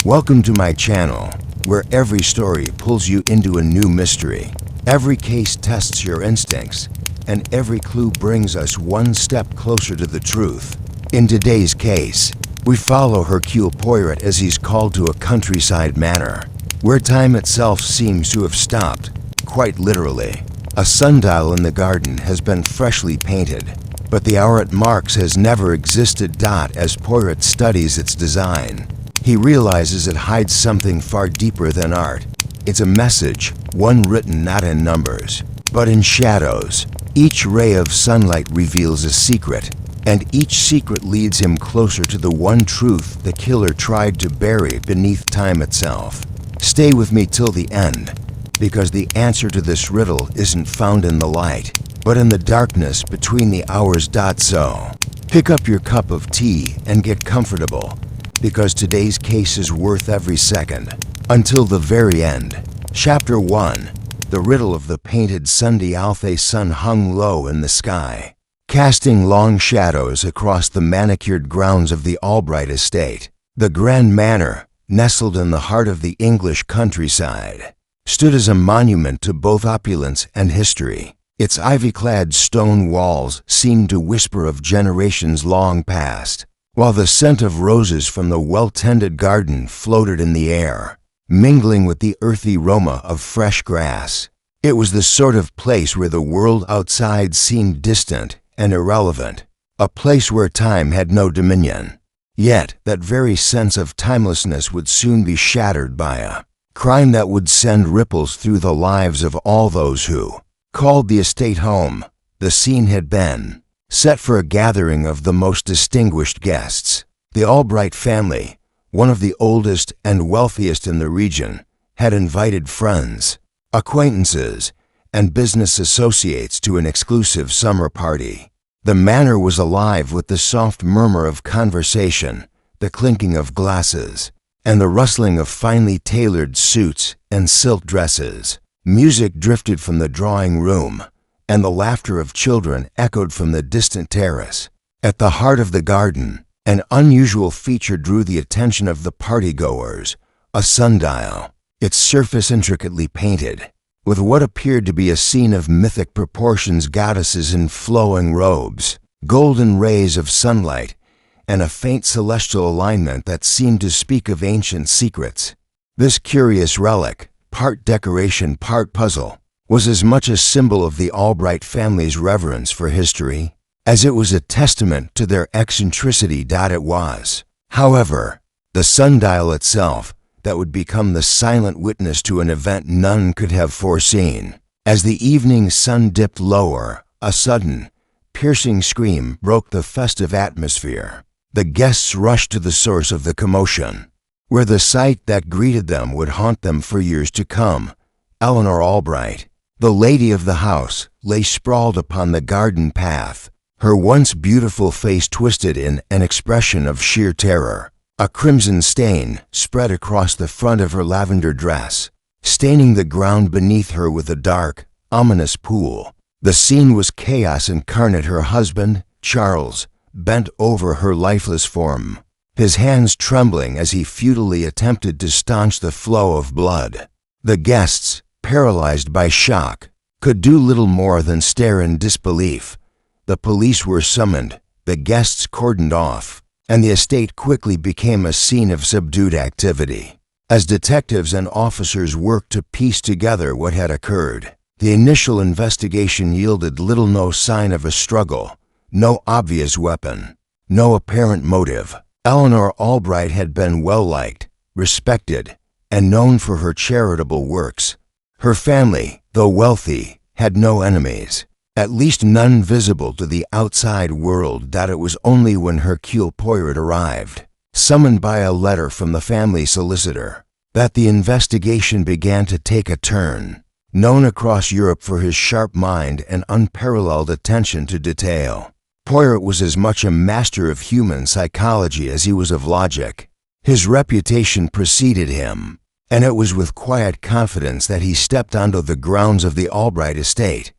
Welcome to my channel, where every story pulls you into a new mystery. Every case tests your instincts, and every clue brings us one step closer to the truth. In today's case, we follow Hercule Poirot as he's called to a countryside manor, where time itself seems to have stopped, quite literally. A sundial in the garden has been freshly painted, but the hour it marks has never existed. As Poirot studies its design, he realizes it hides something far deeper than art. It's a message, one written not in numbers, but in shadows. Each ray of sunlight reveals a secret, and each secret leads him closer to the one truth the killer tried to bury beneath time itself. Stay with me till the end, because the answer to this riddle isn't found in the light, but in the darkness between the hours. So, pick up your cup of tea and get comfortable, because today's case is worth every second, until the very end. Chapter 1. The Riddle of the Painted Sundial. The sun hung low in the sky, casting long shadows across the manicured grounds of the Albright estate. The grand manor, nestled in the heart of the English countryside, stood as a monument to both opulence and history. Its ivy-clad stone walls seemed to whisper of generations long past, while the scent of roses from the well-tended garden floated in the air, mingling with the earthy aroma of fresh grass. It was the sort of place where the world outside seemed distant and irrelevant, a place where time had no dominion. Yet that very sense of timelessness would soon be shattered by a crime that would send ripples through the lives of all those who called the estate home. The scene had been set for a gathering of the most distinguished guests. The Albright family, one of the oldest and wealthiest in the region, had invited friends, acquaintances, and business associates to an exclusive summer party. The manor was alive with the soft murmur of conversation, the clinking of glasses, and the rustling of finely tailored suits and silk dresses. Music drifted from the drawing room, and the laughter of children echoed from the distant terrace. At the heart of the garden, an unusual feature drew the attention of the partygoers: a sundial, its surface intricately painted, with what appeared to be a scene of mythic proportions: goddesses in flowing robes, golden rays of sunlight, and a faint celestial alignment that seemed to speak of ancient secrets. This curious relic, part decoration, part puzzle, was as much a symbol of the Albright family's reverence for history as it was a testament to their eccentricity. It was, however, the sundial itself that would become the silent witness to an event none could have foreseen. As the evening sun dipped lower, a sudden, piercing scream broke the festive atmosphere. The guests rushed to the source of the commotion, where the sight that greeted them would haunt them for years to come. Eleanor Albright, the lady of the house, lay sprawled upon the garden path, her once beautiful face twisted in an expression of sheer terror. A crimson stain spread across the front of her lavender dress, staining the ground beneath her with a dark, ominous pool. The scene was chaos incarnate. Her husband, Charles, bent over her lifeless form, his hands trembling as he futilely attempted to staunch the flow of blood. The guests, paralyzed by shock, could do little more than stare in disbelief. The police were summoned, the guests cordoned off, and the estate quickly became a scene of subdued activity. As detectives and officers worked to piece together what had occurred, the initial investigation yielded little. No sign of a struggle, no obvious weapon, no apparent motive. Eleanor Albright had been well-liked, respected, and known for her charitable works. Her family, though wealthy, had no enemies, at least none visible to the outside world. It was only when Hercule Poirot arrived, summoned by a letter from the family solicitor, that the investigation began to take a turn. Known across Europe for his sharp mind and unparalleled attention to detail, Poirot was as much a master of human psychology as he was of logic. His reputation preceded him, and it was with quiet confidence that he stepped onto the grounds of the Albright estate.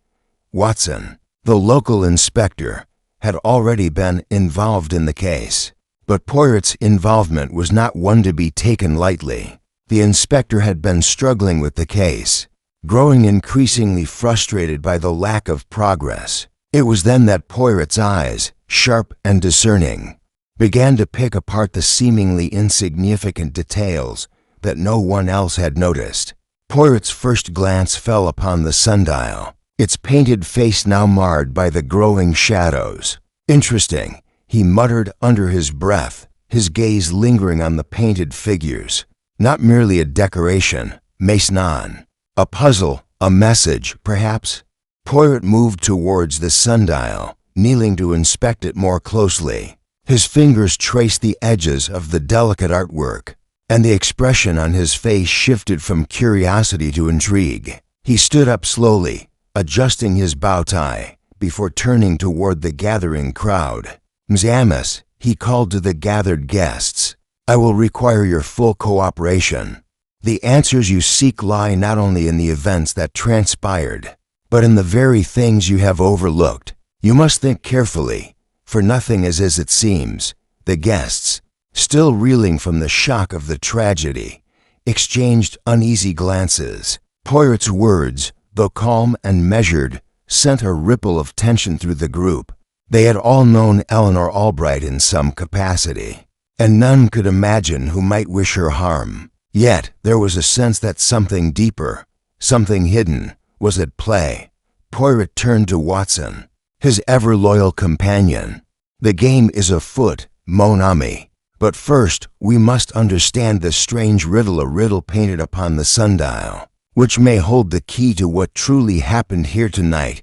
Watson, the local inspector, had already been involved in the case. But Poirot's involvement was not one to be taken lightly. The inspector had been struggling with the case, growing increasingly frustrated by the lack of progress. It was then that Poirot's eyes, sharp and discerning, began to pick apart the seemingly insignificant details that no one else had noticed. Poirot's first glance fell upon the sundial, its painted face now marred by the growing shadows. Interesting, he muttered under his breath, his gaze lingering on the painted figures. Not merely a decoration, mais non. A puzzle, a message, perhaps? Poirot moved towards the sundial, kneeling to inspect it more closely. His fingers traced the edges of the delicate artwork, and the expression on his face shifted from curiosity to intrigue. He stood up slowly, adjusting his bow tie, before turning toward the gathering crowd. "Mzamas," he called to the gathered guests, "I will require your full cooperation. The answers you seek lie not only in the events that transpired, but in the very things you have overlooked. You must think carefully, for nothing is as it seems." The guests, still reeling from the shock of the tragedy, exchanged uneasy glances. Poirot's words, though calm and measured, sent a ripple of tension through the group. They had all known Eleanor Albright in some capacity, and none could imagine who might wish her harm. Yet there was a sense that something deeper, something hidden, was at play. Poirot turned to Watson, his ever-loyal companion. "The game is afoot, mon ami. But first, we must understand the strange riddle, a riddle painted upon the sundial, which may hold the key to what truly happened here tonight."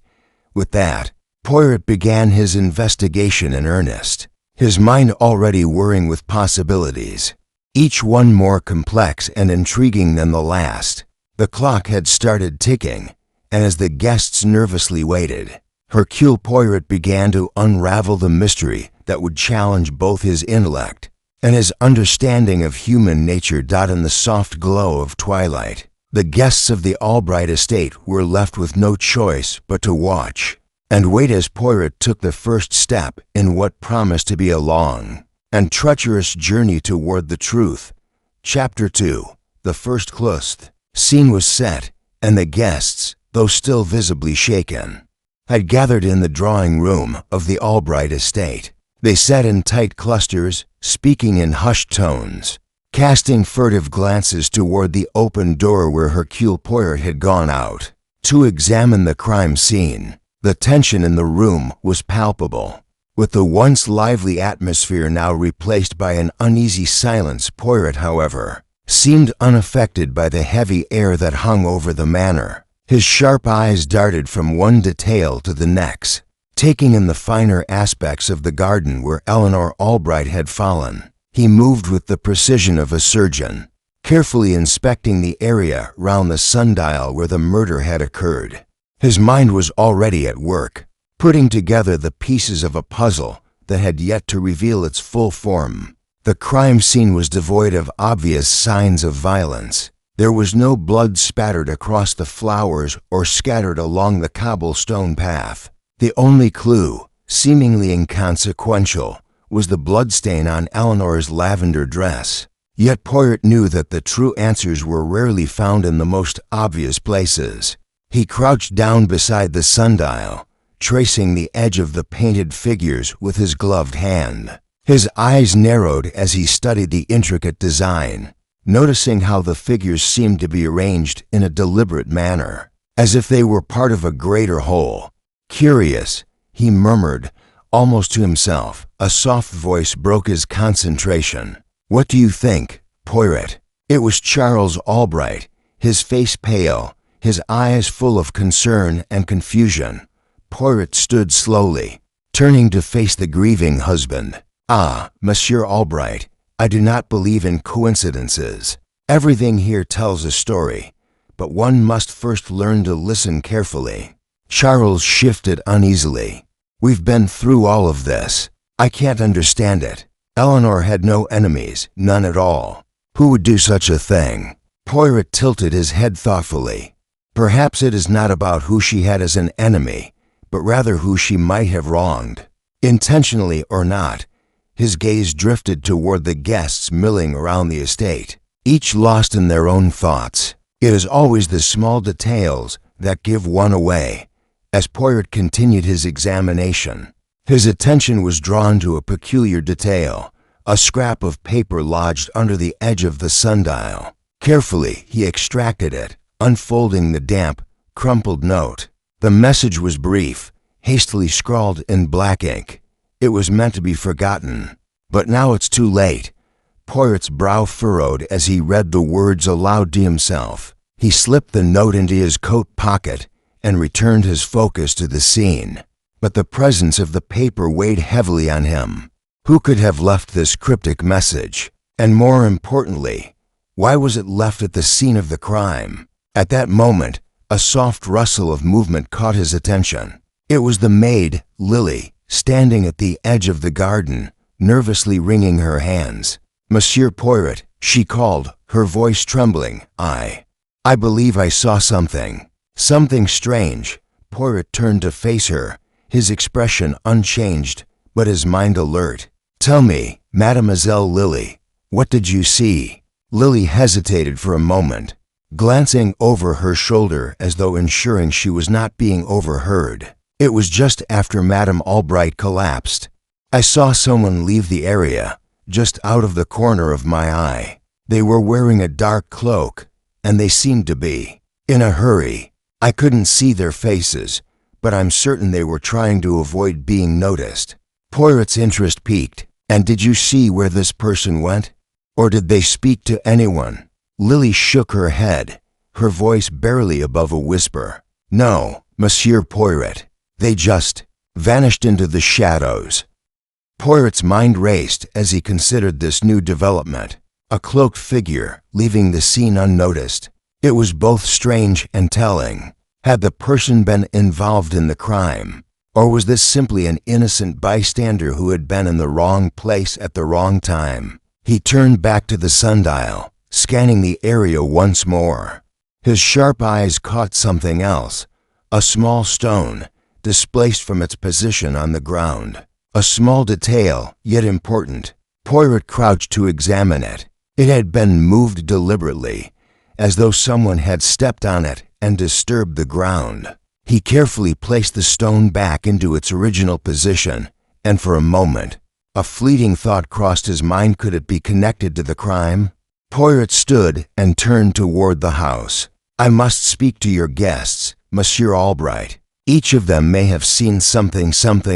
With that, Poirot began his investigation in earnest, his mind already whirring with possibilities, each one more complex and intriguing than the last. The clock had started ticking, and as the guests nervously waited, Hercule Poirot began to unravel the mystery that would challenge both his intellect and his understanding of human nature. In the soft glow of twilight, the guests of the Albright estate were left with no choice but to watch and wait as Poirot took the first step in what promised to be a long and treacherous journey toward the truth. Chapter 2. The First Clust. Scene was set, and the guests, though still visibly shaken, had gathered in the drawing room of the Albright estate. They sat in tight clusters, speaking in hushed tones, casting furtive glances toward the open door where Hercule Poirot had gone out to examine the crime scene. The tension in the room was palpable, with the once lively atmosphere now replaced by an uneasy silence. Poirot, however, seemed unaffected by the heavy air that hung over the manor. His sharp eyes darted from one detail to the next, taking in the finer aspects of the garden where Eleanor Albright had fallen. He moved with the precision of a surgeon, carefully inspecting the area round the sundial where the murder had occurred. His mind was already at work, putting together the pieces of a puzzle that had yet to reveal its full form. The crime scene was devoid of obvious signs of violence. There was no blood spattered across the flowers or scattered along the cobblestone path. The only clue, seemingly inconsequential, was the bloodstain on Eleanor's lavender dress. Yet Poirot knew that the true answers were rarely found in the most obvious places. He crouched down beside the sundial, tracing the edge of the painted figures with his gloved hand. His eyes narrowed as he studied the intricate design, noticing how the figures seemed to be arranged in a deliberate manner, as if they were part of a greater whole. "Curious," he murmured, almost to himself. A soft voice broke his concentration. "What do you think, Poirot?" It was Charles Albright, his face pale, his eyes full of concern and confusion. Poirot stood slowly, turning to face the grieving husband. "Ah, Monsieur Albright, I do not believe in coincidences. Everything here tells a story, but one must first learn to listen carefully." Charles shifted uneasily. "We've been through all of this. I can't understand it. Eleanor had no enemies, none at all. Who would do such a thing?" Poirot tilted his head thoughtfully. "Perhaps it is not about who she had as an enemy, but rather who she might have wronged, intentionally or not. His gaze drifted toward the guests milling around the estate, each lost in their own thoughts. It is always the small details that give one away. As Poirot continued his examination, his attention was drawn to a peculiar detail, a scrap of paper lodged under the edge of the sundial. Carefully, he extracted it, unfolding the damp, crumpled note. The message was brief, hastily scrawled in black ink. It was meant to be forgotten, but now it's too late. Poirot's brow furrowed as he read the words aloud to himself. He slipped the note into his coat pocket and returned his focus to the scene. But the presence of the paper weighed heavily on him. Who could have left this cryptic message? And more importantly, why was it left at the scene of the crime? At that moment, a soft rustle of movement caught his attention. It was the maid, Lily, standing at the edge of the garden, nervously wringing her hands. "Monsieur Poirot," she called, her voice trembling. I believe I saw something. Something strange." Poirot turned to face her, his expression unchanged, but his mind alert. "Tell me, Mademoiselle Lily, what did you see?" Lily hesitated for a moment, glancing over her shoulder as though ensuring she was not being overheard. "It was just after Madame Albright collapsed. I saw someone leave the area, just out of the corner of my eye. They were wearing a dark cloak, and they seemed to be in a hurry. I couldn't see their faces, but I'm certain they were trying to avoid being noticed." Poirot's interest piqued. "And did you see where this person went? Or did they speak to anyone?" Lily shook her head, her voice barely above a whisper. "No, Monsieur Poirot. They just vanished into the shadows." Poirot's mind raced as he considered this new development. A cloaked figure leaving the scene unnoticed. It was both strange and telling. Had the person been involved in the crime? Or was this simply an innocent bystander who had been in the wrong place at the wrong time? He turned back to the sundial, scanning the area once more. His sharp eyes caught something else, a small stone, displaced from its position on the ground. A small detail, yet important. Poirot crouched to examine it. It had been moved deliberately, as though someone had stepped on it and disturbed the ground. He carefully placed the stone back into its original position, and for a moment, a fleeting thought crossed his mind. Could it be connected to the crime? Poirot stood and turned toward the house. "I must speak to your guests, Monsieur Albright. Each of them may have seen something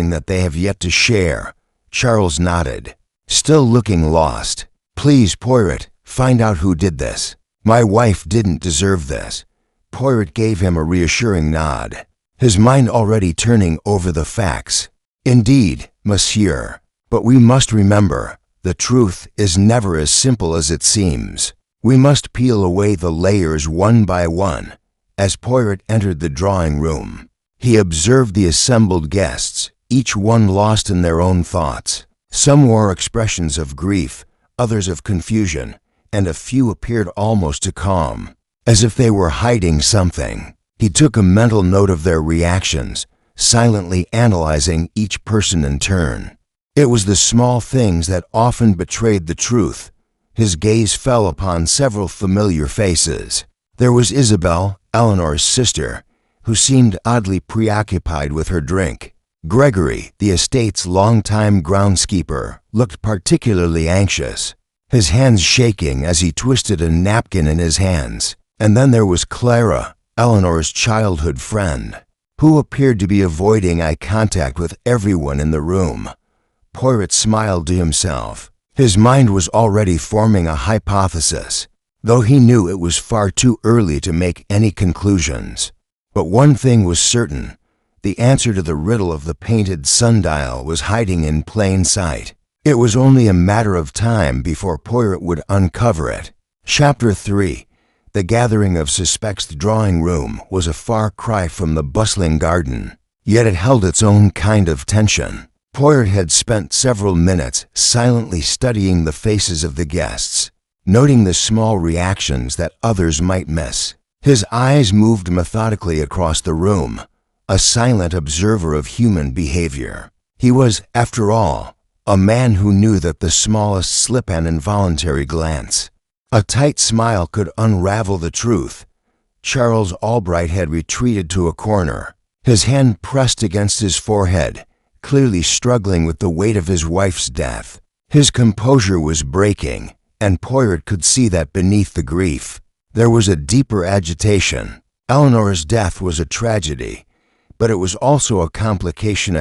that they have yet to share." Charles nodded, still looking lost. "Please, Poirot, find out who did this. My wife didn't deserve this." Poirot gave him a reassuring nod, his mind already turning over the facts. "Indeed, monsieur, but we must remember, the truth is never as simple as it seems. We must peel away the layers one by one." As Poirot entered the drawing room, he observed the assembled guests, each one lost in their own thoughts. Some wore expressions of grief, others of confusion, and a few appeared almost to calm, as if they were hiding something. He took a mental note of their reactions, silently analyzing each person in turn. It was the small things that often betrayed the truth. His gaze fell upon several familiar faces. There was Isabel, Eleanor's sister, who seemed oddly preoccupied with her drink. Gregory, the estate's longtime groundskeeper, looked particularly anxious, his hands shaking as he twisted a napkin in his hands. And then there was Clara, Eleanor's childhood friend, who appeared to be avoiding eye contact with everyone in the room. Poirot smiled to himself. His mind was already forming a hypothesis, though he knew it was far too early to make any conclusions. But one thing was certain: the answer to the riddle of the painted sundial was hiding in plain sight. It was only a matter of time before Poirot would uncover it. Chapter 3. The gathering of suspects. The drawing room was a far cry from the bustling garden, yet it held its own kind of tension. Poirot had spent several minutes silently studying the faces of the guests, noting the small reactions that others might miss. His eyes moved methodically across the room, a silent observer of human behavior. He was, after all, A man who knew that the smallest slip and involuntary glance, a tight smile could unravel the truth. Charles Albright had retreated to a corner, his hand pressed against his forehead, clearly struggling with the weight of his wife's death. His composure was breaking, and Poirot could see that beneath the grief, there was a deeper agitation. Eleanor's death was a tragedy, but it was also a complication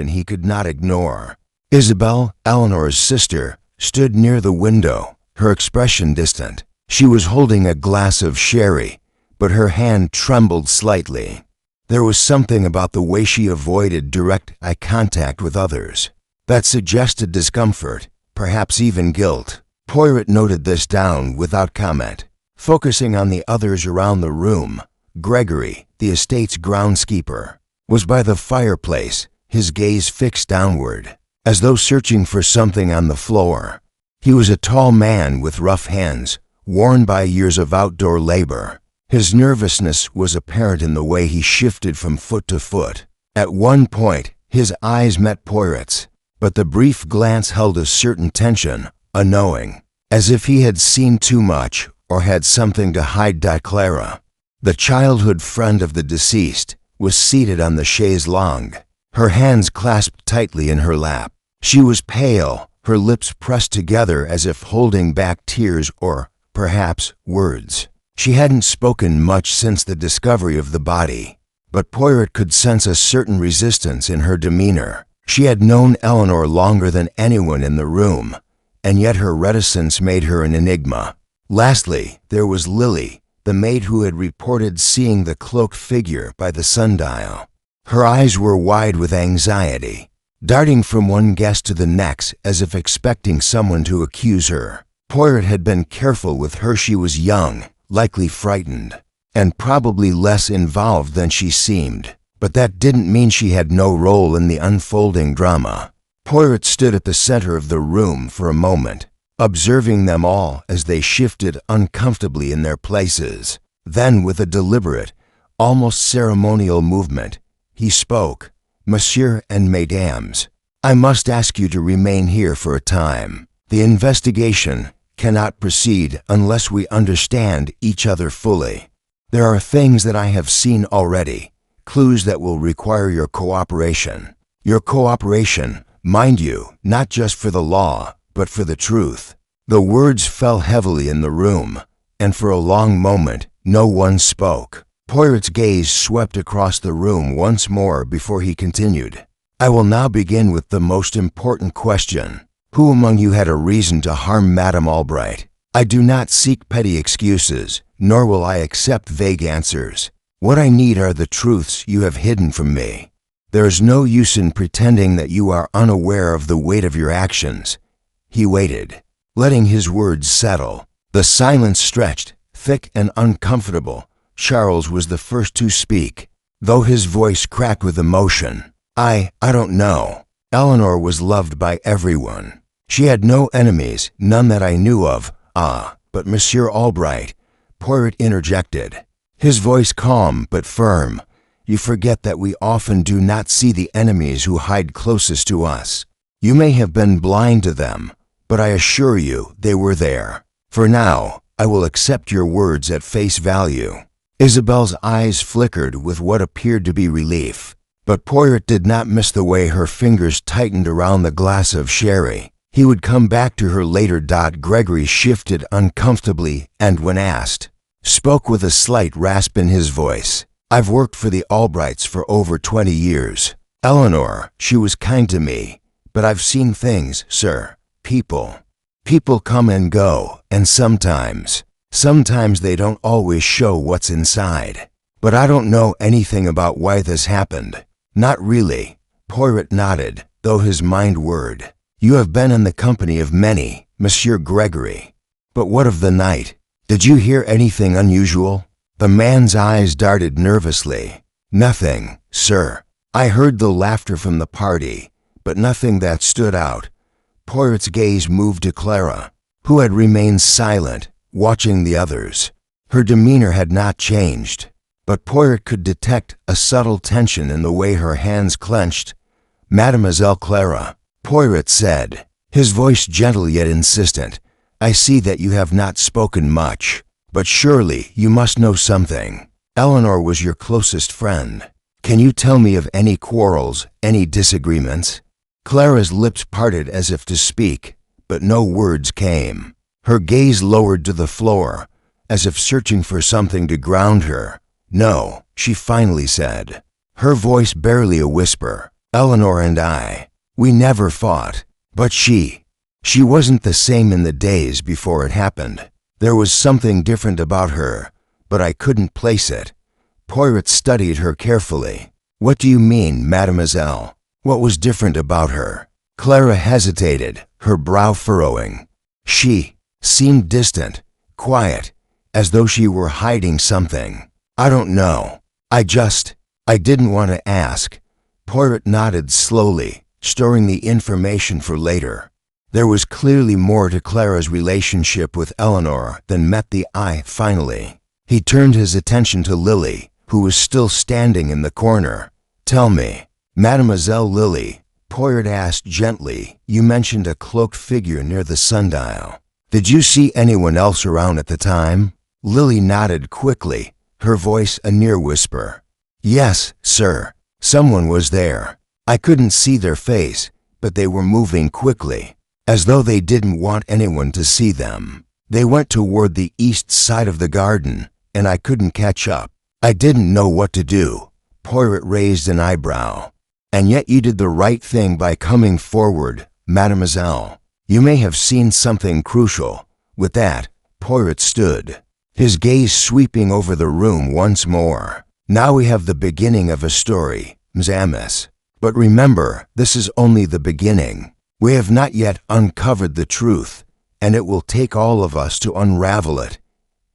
he could not ignore. Isabel, Eleanor's sister, stood near the window, her expression distant. She was holding a glass of sherry, but her hand trembled slightly. There was something about the way she avoided direct eye contact with others that suggested discomfort, perhaps even guilt. Poirot noted this down without comment, focusing on the others around the room. Gregory, the estate's groundskeeper, was by the fireplace, his gaze fixed downward, as though searching for something on the floor. He was a tall man with rough hands, worn by years of outdoor labor. His nervousness was apparent in the way he shifted from foot to foot. At one point, his eyes met Poirot's, but the brief glance held a certain tension, a knowing, as if he had seen too much or had something to hide. Clara, the childhood friend of the deceased, was seated on the chaise longue, her hands clasped tightly in her lap. She was pale, her lips pressed together as if holding back tears or, perhaps, words. She hadn't spoken much since the discovery of the body, but Poirot could sense a certain resistance in her demeanor. She had known Eleanor longer than anyone in the room, and yet her reticence made her an enigma. Lastly, there was Lily, the maid who had reported seeing the cloaked figure by the sundial. Her eyes were wide with anxiety, darting from one guest to the next as if expecting someone to accuse her. Poirot had been careful with her. She was young, likely frightened, and probably less involved than she seemed. But that didn't mean she had no role in the unfolding drama. Poirot stood at the center of the room for a moment, observing them all as they shifted uncomfortably in their places. Then, with a deliberate, almost ceremonial movement, he spoke. "Monsieur and Mesdames, I must ask you to remain here for a time. The investigation cannot proceed unless we understand each other fully. There are things that I have seen already, clues that will require your cooperation. Your cooperation, mind you, not just for the law, but for the truth." The words fell heavily in the room, and for a long moment, no one spoke. Poirot's gaze swept across the room once more before he continued. "I will now begin with the most important question. Who among you had a reason to harm Madame Albright? I do not seek petty excuses, nor will I accept vague answers. What I need are the truths you have hidden from me. There is no use in pretending that you are unaware of the weight of your actions." He waited, letting his words settle. The silence stretched, thick and uncomfortable. Charles was the first to speak, though his voice cracked with emotion. I don't know. Eleanor was loved by everyone. She had no enemies, none that I knew of. But Monsieur Albright," Poirot interjected, his voice calm but firm, "you forget that we often do not see the enemies who hide closest to us. You may have been blind to them, but I assure you they were there. For now, I will accept your words at face value." Isabel's eyes flickered with what appeared to be relief, but Poirot did not miss the way her fingers tightened around the glass of sherry. He would come back to her later. Gregory shifted uncomfortably and, when asked, spoke with a slight rasp in his voice. "I've worked for the Albrights for over 20 years. Eleanor, she was kind to me, but I've seen things, sir. People come and go, and sometimes they don't always show what's inside. But I don't know anything about why this happened." "Not really." Poirot nodded, though his mind whirred. "You have been in the company of many, Monsieur Gregory. But what of the night? Did you hear anything unusual?" The man's eyes darted nervously. "Nothing, sir. I heard the laughter from the party, but nothing that stood out." Poirot's gaze moved to Clara, who had remained silent, watching the others. Her demeanor had not changed, but Poirot could detect a subtle tension in the way her hands clenched. "Mademoiselle Clara," Poirot said, his voice gentle yet insistent. I see that you have not spoken much, but surely you must know something. Eleanor was your closest friend. Can you tell me of any quarrels, any disagreements? Clara's lips parted as if to speak, but no words came. Her gaze lowered to the floor, as if searching for something to ground her. No, she finally said, her voice barely a whisper. Eleanor and I, we never fought, but she wasn't the same in the days before it happened. There was something different about her, but I couldn't place it. Poirot studied her carefully. What do you mean, mademoiselle? What was different about her? Clara hesitated, her brow furrowing. She seemed distant, quiet, as though she were hiding something. I don't know. I didn't want to ask. Poirot nodded slowly, storing the information for later. There was clearly more to Clara's relationship with Eleanor than met the eye finally. He turned his attention to Lily, who was still standing in the corner. Tell me, Mademoiselle Lily, Poirot asked gently, you mentioned a cloaked figure near the sundial. Did you see anyone else around at the time? Lily nodded quickly, her voice a near whisper. Yes, sir. Someone was there. I couldn't see their face, but they were moving quickly, as though they didn't want anyone to see them. They went toward the east side of the garden, and I couldn't catch up. I didn't know what to do. Poirot raised an eyebrow. And yet you did the right thing by coming forward, mademoiselle. You may have seen something crucial. With that, Poirot stood, his gaze sweeping over the room once more. Now we have the beginning of a story, Ms. But remember, this is only the beginning. We have not yet uncovered the truth, and it will take all of us to unravel it.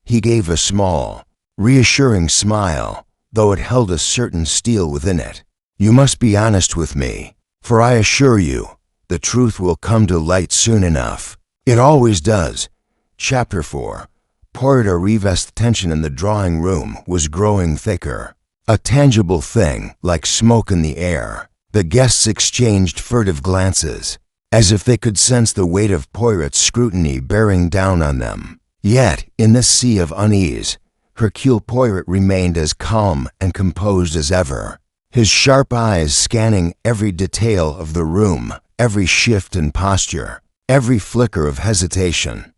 He gave a small, reassuring smile, though it held a certain steel within it. You must be honest with me, for I assure you, the truth will come to light soon enough. It always does. Chapter 4. Poirot Arrives's tension in the drawing room was growing thicker. A tangible thing, like smoke in the air. The guests exchanged furtive glances, as if they could sense the weight of Poirot's scrutiny bearing down on them. Yet, in this sea of unease, Hercule Poirot remained as calm and composed as ever, his sharp eyes scanning every detail of the room, every shift in posture, every flicker of hesitation.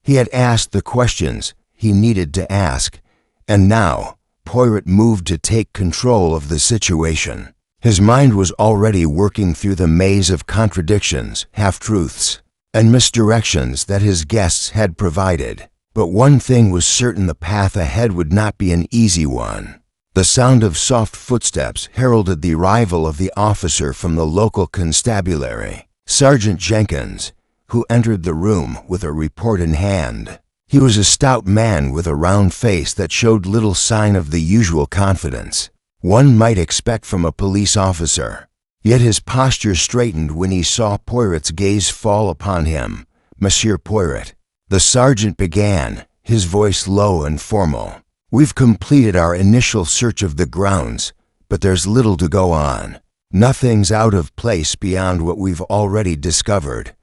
He had asked the questions he needed to ask, and now Poirot moved to take control of the situation. His mind was already working through the maze of contradictions, half-truths, and misdirections that his guests had provided. But one thing was certain: the path ahead would not be an easy one. The sound of soft footsteps heralded the arrival of the officer from the local constabulary, Sergeant Jenkins, who entered the room with a report in hand. He was a stout man with a round face that showed little sign of the usual confidence one might expect from a police officer. Yet his posture straightened when he saw Poirot's gaze fall upon him. Monsieur Poirot, the sergeant began, his voice low and formal. We've completed our initial search of the grounds, but there's little to go on. Nothing's out of place beyond what we've already discovered.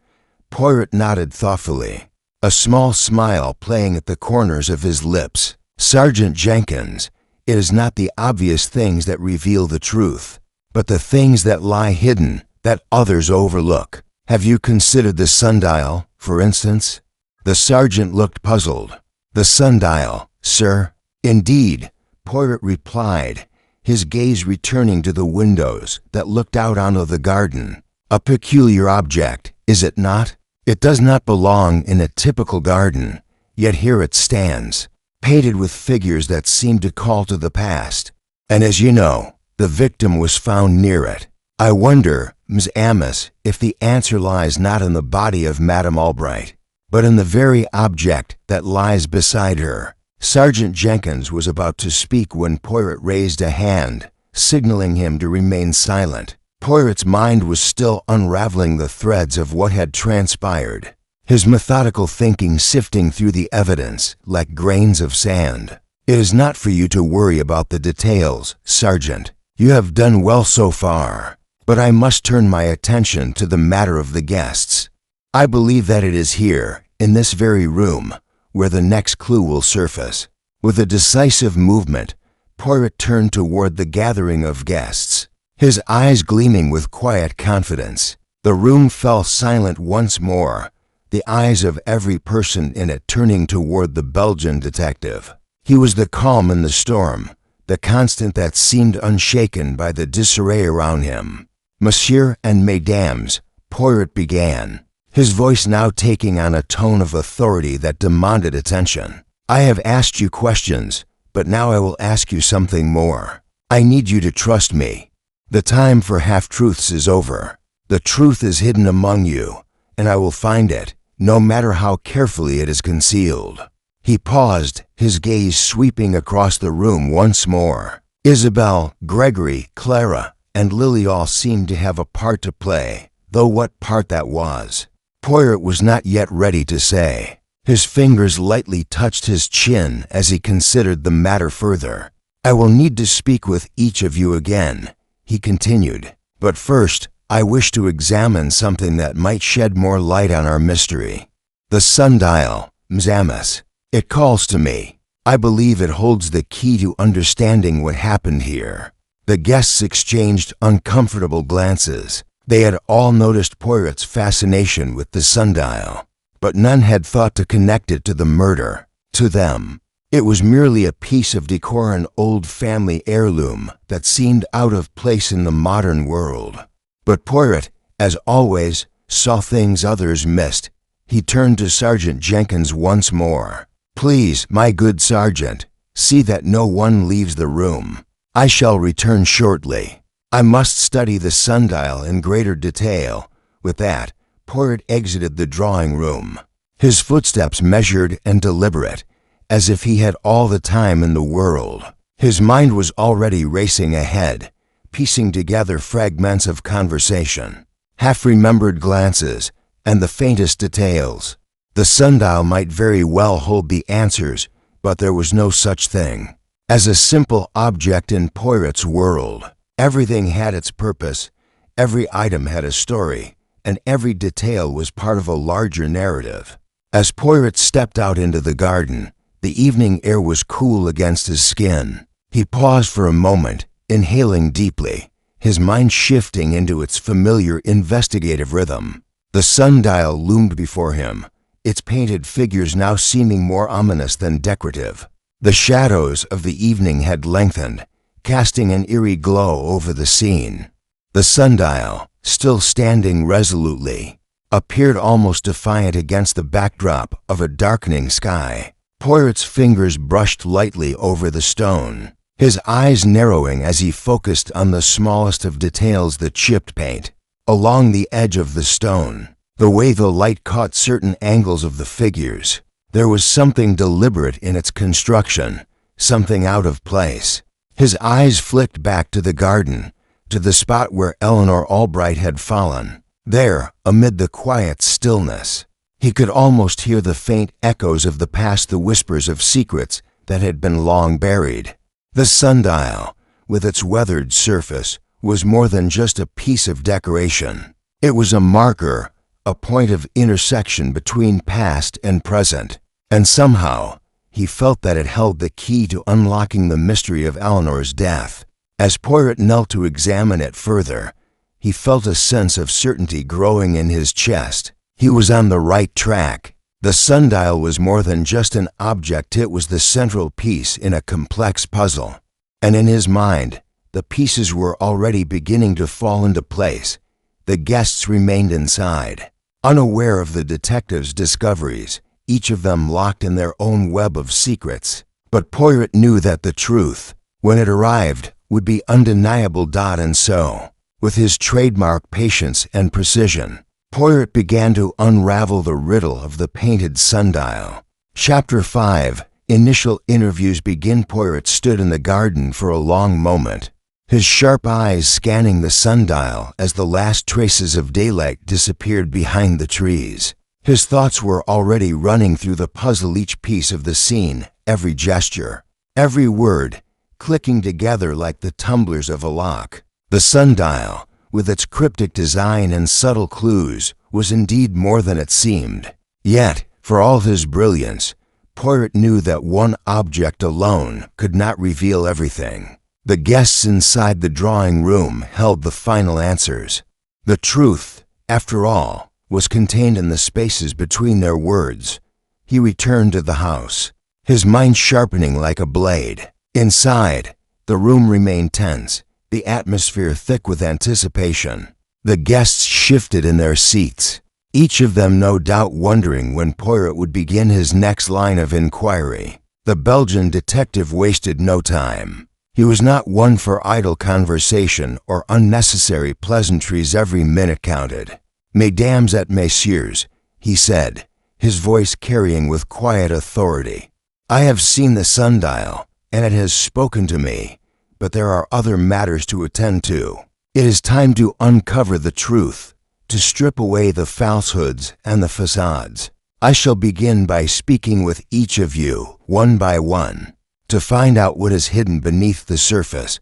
Poirot nodded thoughtfully, a small smile playing at the corners of his lips. Sergeant Jenkins, it is not the obvious things that reveal the truth, but the things that lie hidden, that others overlook. Have you considered the sundial, for instance? The sergeant looked puzzled. The sundial, sir? Indeed, Poirot replied, his gaze returning to the windows that looked out onto the garden. A peculiar object, is it not? It does not belong in a typical garden, yet here it stands, painted with figures that seem to call to the past. And as you know, the victim was found near it. I wonder, Ms. Amos, if the answer lies not in the body of Madame Albright, but in the very object that lies beside her. Sergeant Jenkins was about to speak when Poirot raised a hand, signaling him to remain silent. Poirot's mind was still unraveling the threads of what had transpired, his methodical thinking sifting through the evidence like grains of sand. It is not for you to worry about the details, Sergeant. You have done well so far. But I must turn my attention to the matter of the guests. I believe that it is here, in this very room, where the next clue will surface. With a decisive movement, Poirot turned toward the gathering of guests, his eyes gleaming with quiet confidence. The room fell silent once more, the eyes of every person in it turning toward the Belgian detective. He was the calm in the storm, the constant that seemed unshaken by the disarray around him. "Monsieur and mesdames," Poirot began, his voice now taking on a tone of authority that demanded attention. "I have asked you questions, but now I will ask you something more. I need you to trust me. The time for half-truths is over. The truth is hidden among you, and I will find it, no matter how carefully it is concealed." He paused, his gaze sweeping across the room once more. Isabel, Gregory, Clara, and Lily all seemed to have a part to play, though what part that was, Poirot was not yet ready to say. His fingers lightly touched his chin as he considered the matter further. "I will need to speak with each of you again," he continued, "but first, I wish to examine something that might shed more light on our mystery. The sundial, Mzamas. It calls to me. I believe it holds the key to understanding what happened here." The guests exchanged uncomfortable glances. They had all noticed Poirot's fascination with the sundial, but none had thought to connect it to the murder. To them, it was merely a piece of decor, an old family heirloom that seemed out of place in the modern world. But Poirot, as always, saw things others missed. He turned to Sergeant Jenkins once more. "Please, my good sergeant, see that no one leaves the room. I shall return shortly. I must study the sundial in greater detail." With that, Poirot exited the drawing room, his footsteps measured and deliberate, as if he had all the time in the world. His mind was already racing ahead, piecing together fragments of conversation, half-remembered glances, and the faintest details. The sundial might very well hold the answers, but there was no such thing as a simple object in Poirot's world. Everything had its purpose, every item had a story, and every detail was part of a larger narrative. As Poirot stepped out into the garden, the evening air was cool against his skin. He paused for a moment, inhaling deeply, his mind shifting into its familiar investigative rhythm. The sundial loomed before him, its painted figures now seeming more ominous than decorative. The shadows of the evening had lengthened, casting an eerie glow over the scene. The sundial, still standing resolutely, appeared almost defiant against the backdrop of a darkening sky. Poirot's fingers brushed lightly over the stone, his eyes narrowing as he focused on the smallest of details, the chipped paint along the edge of the stone, the way the light caught certain angles of the figures. There was something deliberate in its construction, something out of place. His eyes flicked back to the garden, to the spot where Eleanor Albright had fallen. There, amid the quiet stillness, he could almost hear the faint echoes of the past, the whispers of secrets that had been long buried. The sundial, with its weathered surface, was more than just a piece of decoration. It was a marker, a point of intersection between past and present, and somehow he felt that it held the key to unlocking the mystery of Eleanor's death. As Poirot knelt to examine it further, he felt a sense of certainty growing in his chest. He was on the right track. The sundial was more than just an object, it was the central piece in a complex puzzle. And in his mind, the pieces were already beginning to fall into place. The guests remained inside, unaware of the detective's discoveries, each of them locked in their own web of secrets. But Poirot knew that the truth, when it arrived, would be undeniable. And so, with his trademark patience and precision, Poirot began to unravel the riddle of the painted sundial. Chapter 5. Initial interviews begin. Poirot stood in the garden for a long moment, his sharp eyes scanning the sundial as the last traces of daylight disappeared behind the trees. His thoughts were already running through the puzzle, each piece of the scene, every gesture, every word, clicking together like the tumblers of a lock. The sundial, with its cryptic design and subtle clues, was indeed more than it seemed. Yet, for all his brilliance, Poirot knew that one object alone could not reveal everything. The guests inside the drawing room held the final answers. The truth, after all, was contained in the spaces between their words. He returned to the house, his mind sharpening like a blade. Inside, the room remained tense, the atmosphere thick with anticipation. The guests shifted in their seats, each of them no doubt wondering when Poirot would begin his next line of inquiry. The Belgian detective wasted no time. He was not one for idle conversation or unnecessary pleasantries. Every minute counted. "Mesdames et messieurs," he said, his voice carrying with quiet authority, "I have seen the sundial, and it has spoken to me, but there are other matters to attend to. It is time to uncover the truth, to strip away the falsehoods and the facades. I shall begin by speaking with each of you, one by one, to find out what is hidden beneath the surface."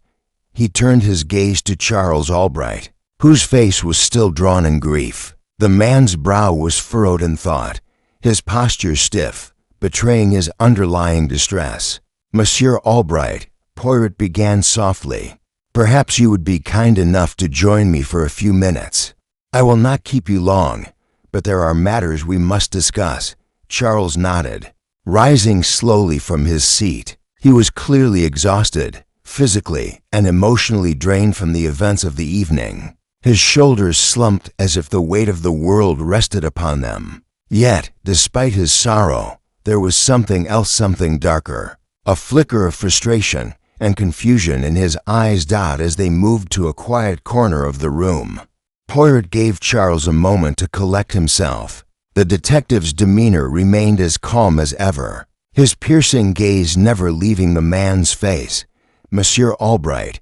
He turned his gaze to Charles Albright, whose face was still drawn in grief. The man's brow was furrowed in thought, his posture stiff, betraying his underlying distress. "Monsieur Albright," Poirot began softly, "perhaps you would be kind enough to join me for a few minutes. I will not keep you long, but there are matters we must discuss." Charles nodded, rising slowly from his seat. He was clearly exhausted, physically and emotionally drained from the events of the evening. His shoulders slumped as if the weight of the world rested upon them. Yet, despite his sorrow, there was something else, something darker. A flicker of frustration and confusion in his eyes as they moved to a quiet corner of the room. Poirot gave Charles a moment to collect himself. The detective's demeanor remained as calm as ever, his piercing gaze never leaving the man's face. "Monsieur Albright,"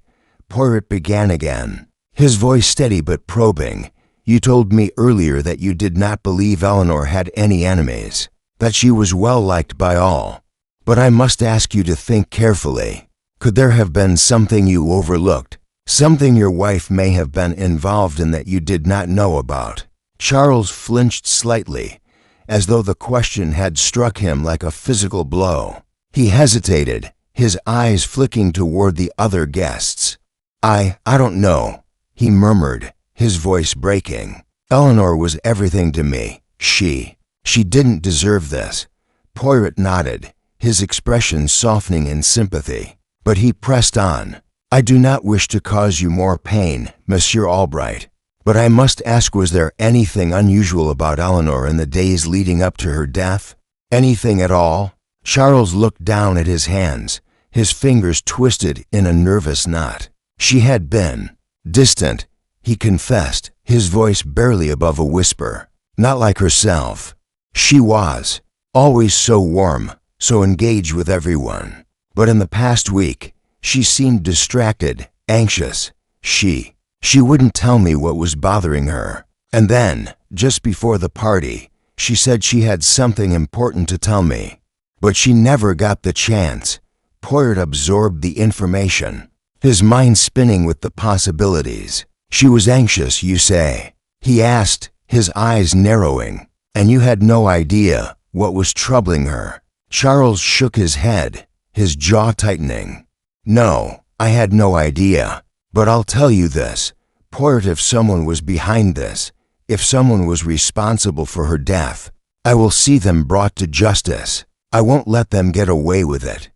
Poirot began again, his voice steady but probing, "you told me earlier that you did not believe Eleanor had any enemies, that she was well liked by all. But I must ask you to think carefully. Could there have been something you overlooked? Something your wife may have been involved in that you did not know about?" Charles flinched slightly, as though the question had struck him like a physical blow. He hesitated, his eyes flicking toward the other guests. I don't know," he murmured, his voice breaking. "Eleanor was everything to me. She didn't deserve this." Poirot nodded, his expression softening in sympathy. But he pressed on. "I do not wish to cause you more pain, Monsieur Albright, but I must ask, was there anything unusual about Eleanor in the days leading up to her death? Anything at all?" Charles looked down at his hands, his fingers twisted in a nervous knot. "She had been distant," he confessed, his voice barely above a whisper. "Not like herself. She was always so warm, so engaged with everyone. But in the past week, she seemed distracted, anxious. She wouldn't tell me what was bothering her. And then, just before the party, she said she had something important to tell me. But she never got the chance." Poirot absorbed the information, his mind spinning with the possibilities. "She was anxious, you say?" he asked, his eyes narrowing. "And you had no idea what was troubling her?" Charles shook his head, his jaw tightening. "No, I had no idea. But I'll tell you this, Poirot, if someone was behind this, if someone was responsible for her death, I will see them brought to justice. I won't let them get away with it."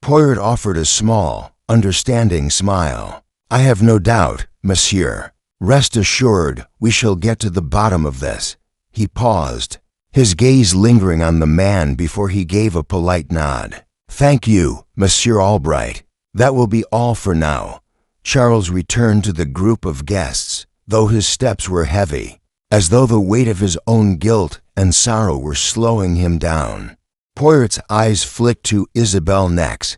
Poirot offered a small, understanding smile. "I have no doubt, monsieur. Rest assured, we shall get to the bottom of this." He paused, his gaze lingering on the man before he gave a polite nod. "Thank you, Monsieur Albright. That will be all for now." Charles returned to the group of guests, though his steps were heavy, as though the weight of his own guilt and sorrow were slowing him down. Poirot's eyes flicked to Isabelle next,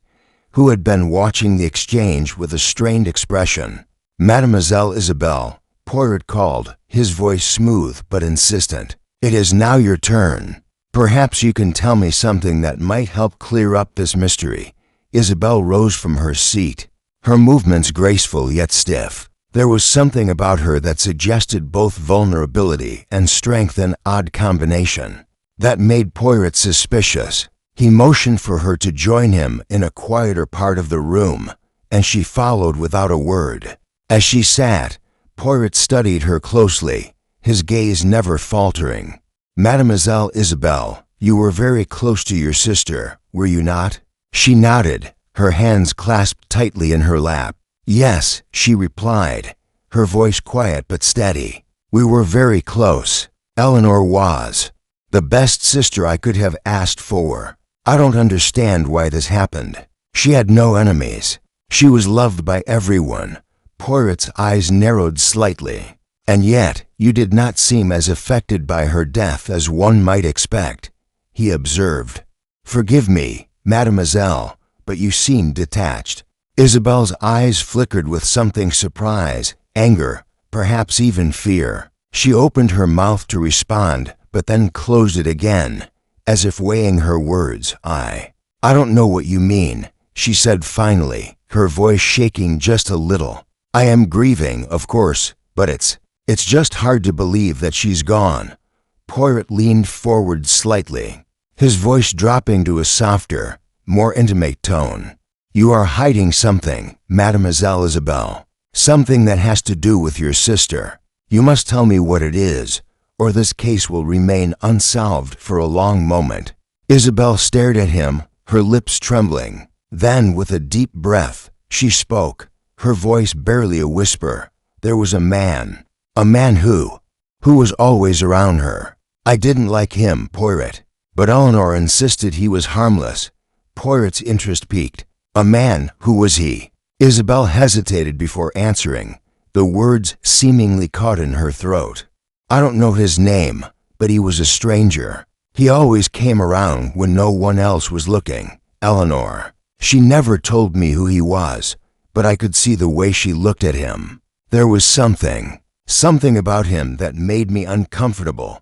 who had been watching the exchange with a strained expression. "Mademoiselle Isabelle," Poirot called, his voice smooth but insistent. "It is now your turn. Perhaps you can tell me something that might help clear up this mystery." Isabelle rose from her seat, her movements graceful yet stiff. There was something about her that suggested both vulnerability and strength, an odd combination that made Poirot suspicious. He motioned for her to join him in a quieter part of the room, and she followed without a word. As she sat, Poirot studied her closely, his gaze never faltering. "Mademoiselle Isabelle, you were very close to your sister, were you not?" She nodded, her hands clasped tightly in her lap. "Yes," she replied, her voice quiet but steady. "We were very close. Eleanor was the best sister I could have asked for. I don't understand why this happened. She had no enemies. She was loved by everyone." Poirot's eyes narrowed slightly. "And yet, you did not seem as affected by her death as one might expect," he observed. "Forgive me, mademoiselle, but you seem detached." Isabel's eyes flickered with something: surprise, anger, perhaps even fear. She opened her mouth to respond, but then closed it again, as if weighing her words. I don't know what you mean," she said finally, her voice shaking just a little. "I am grieving, of course, but it's just hard to believe that she's gone." Poirot leaned forward slightly, his voice dropping to a softer, more intimate tone. "You are hiding something, Mademoiselle Isabelle, something that has to do with your sister. You must tell me what it is, or this case will remain unsolved." For a long moment, Isabelle stared at him, her lips trembling. Then, with a deep breath, she spoke, her voice barely a whisper. "There was a man who was always around her. I didn't like him, Poirot, but Eleanor insisted he was harmless." Poirot's interest piqued. "A man? Who was he?" Isabelle hesitated before answering, the words seemingly caught in her throat. "I don't know his name, but he was a stranger. He always came around when no one else was looking. Eleanor. She never told me who he was, but I could see the way she looked at him. There was something about him that made me uncomfortable."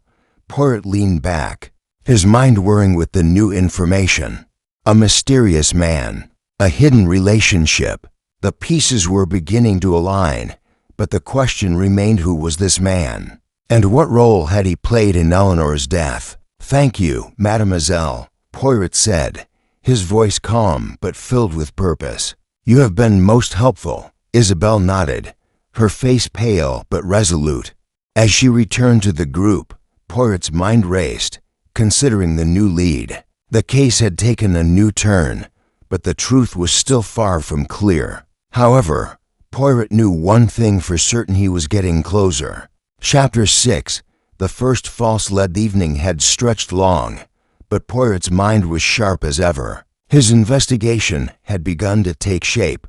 Poirot leaned back, his mind whirring with the new information. A mysterious man, a hidden relationship. The pieces were beginning to align, but the question remained: who was this man? And what role had he played in Eleanor's death? "Thank you, mademoiselle," Poirot said, his voice calm but filled with purpose. "You have been most helpful." Isabelle nodded, her face pale but resolute. As she returned to the group, Poirot's mind raced, considering the new lead. The case had taken a new turn, but the truth was still far from clear. However, Poirot knew one thing for certain: he was getting closer. Chapter 6. The first false-led evening had stretched long, but Poirot's mind was sharp as ever. His investigation had begun to take shape,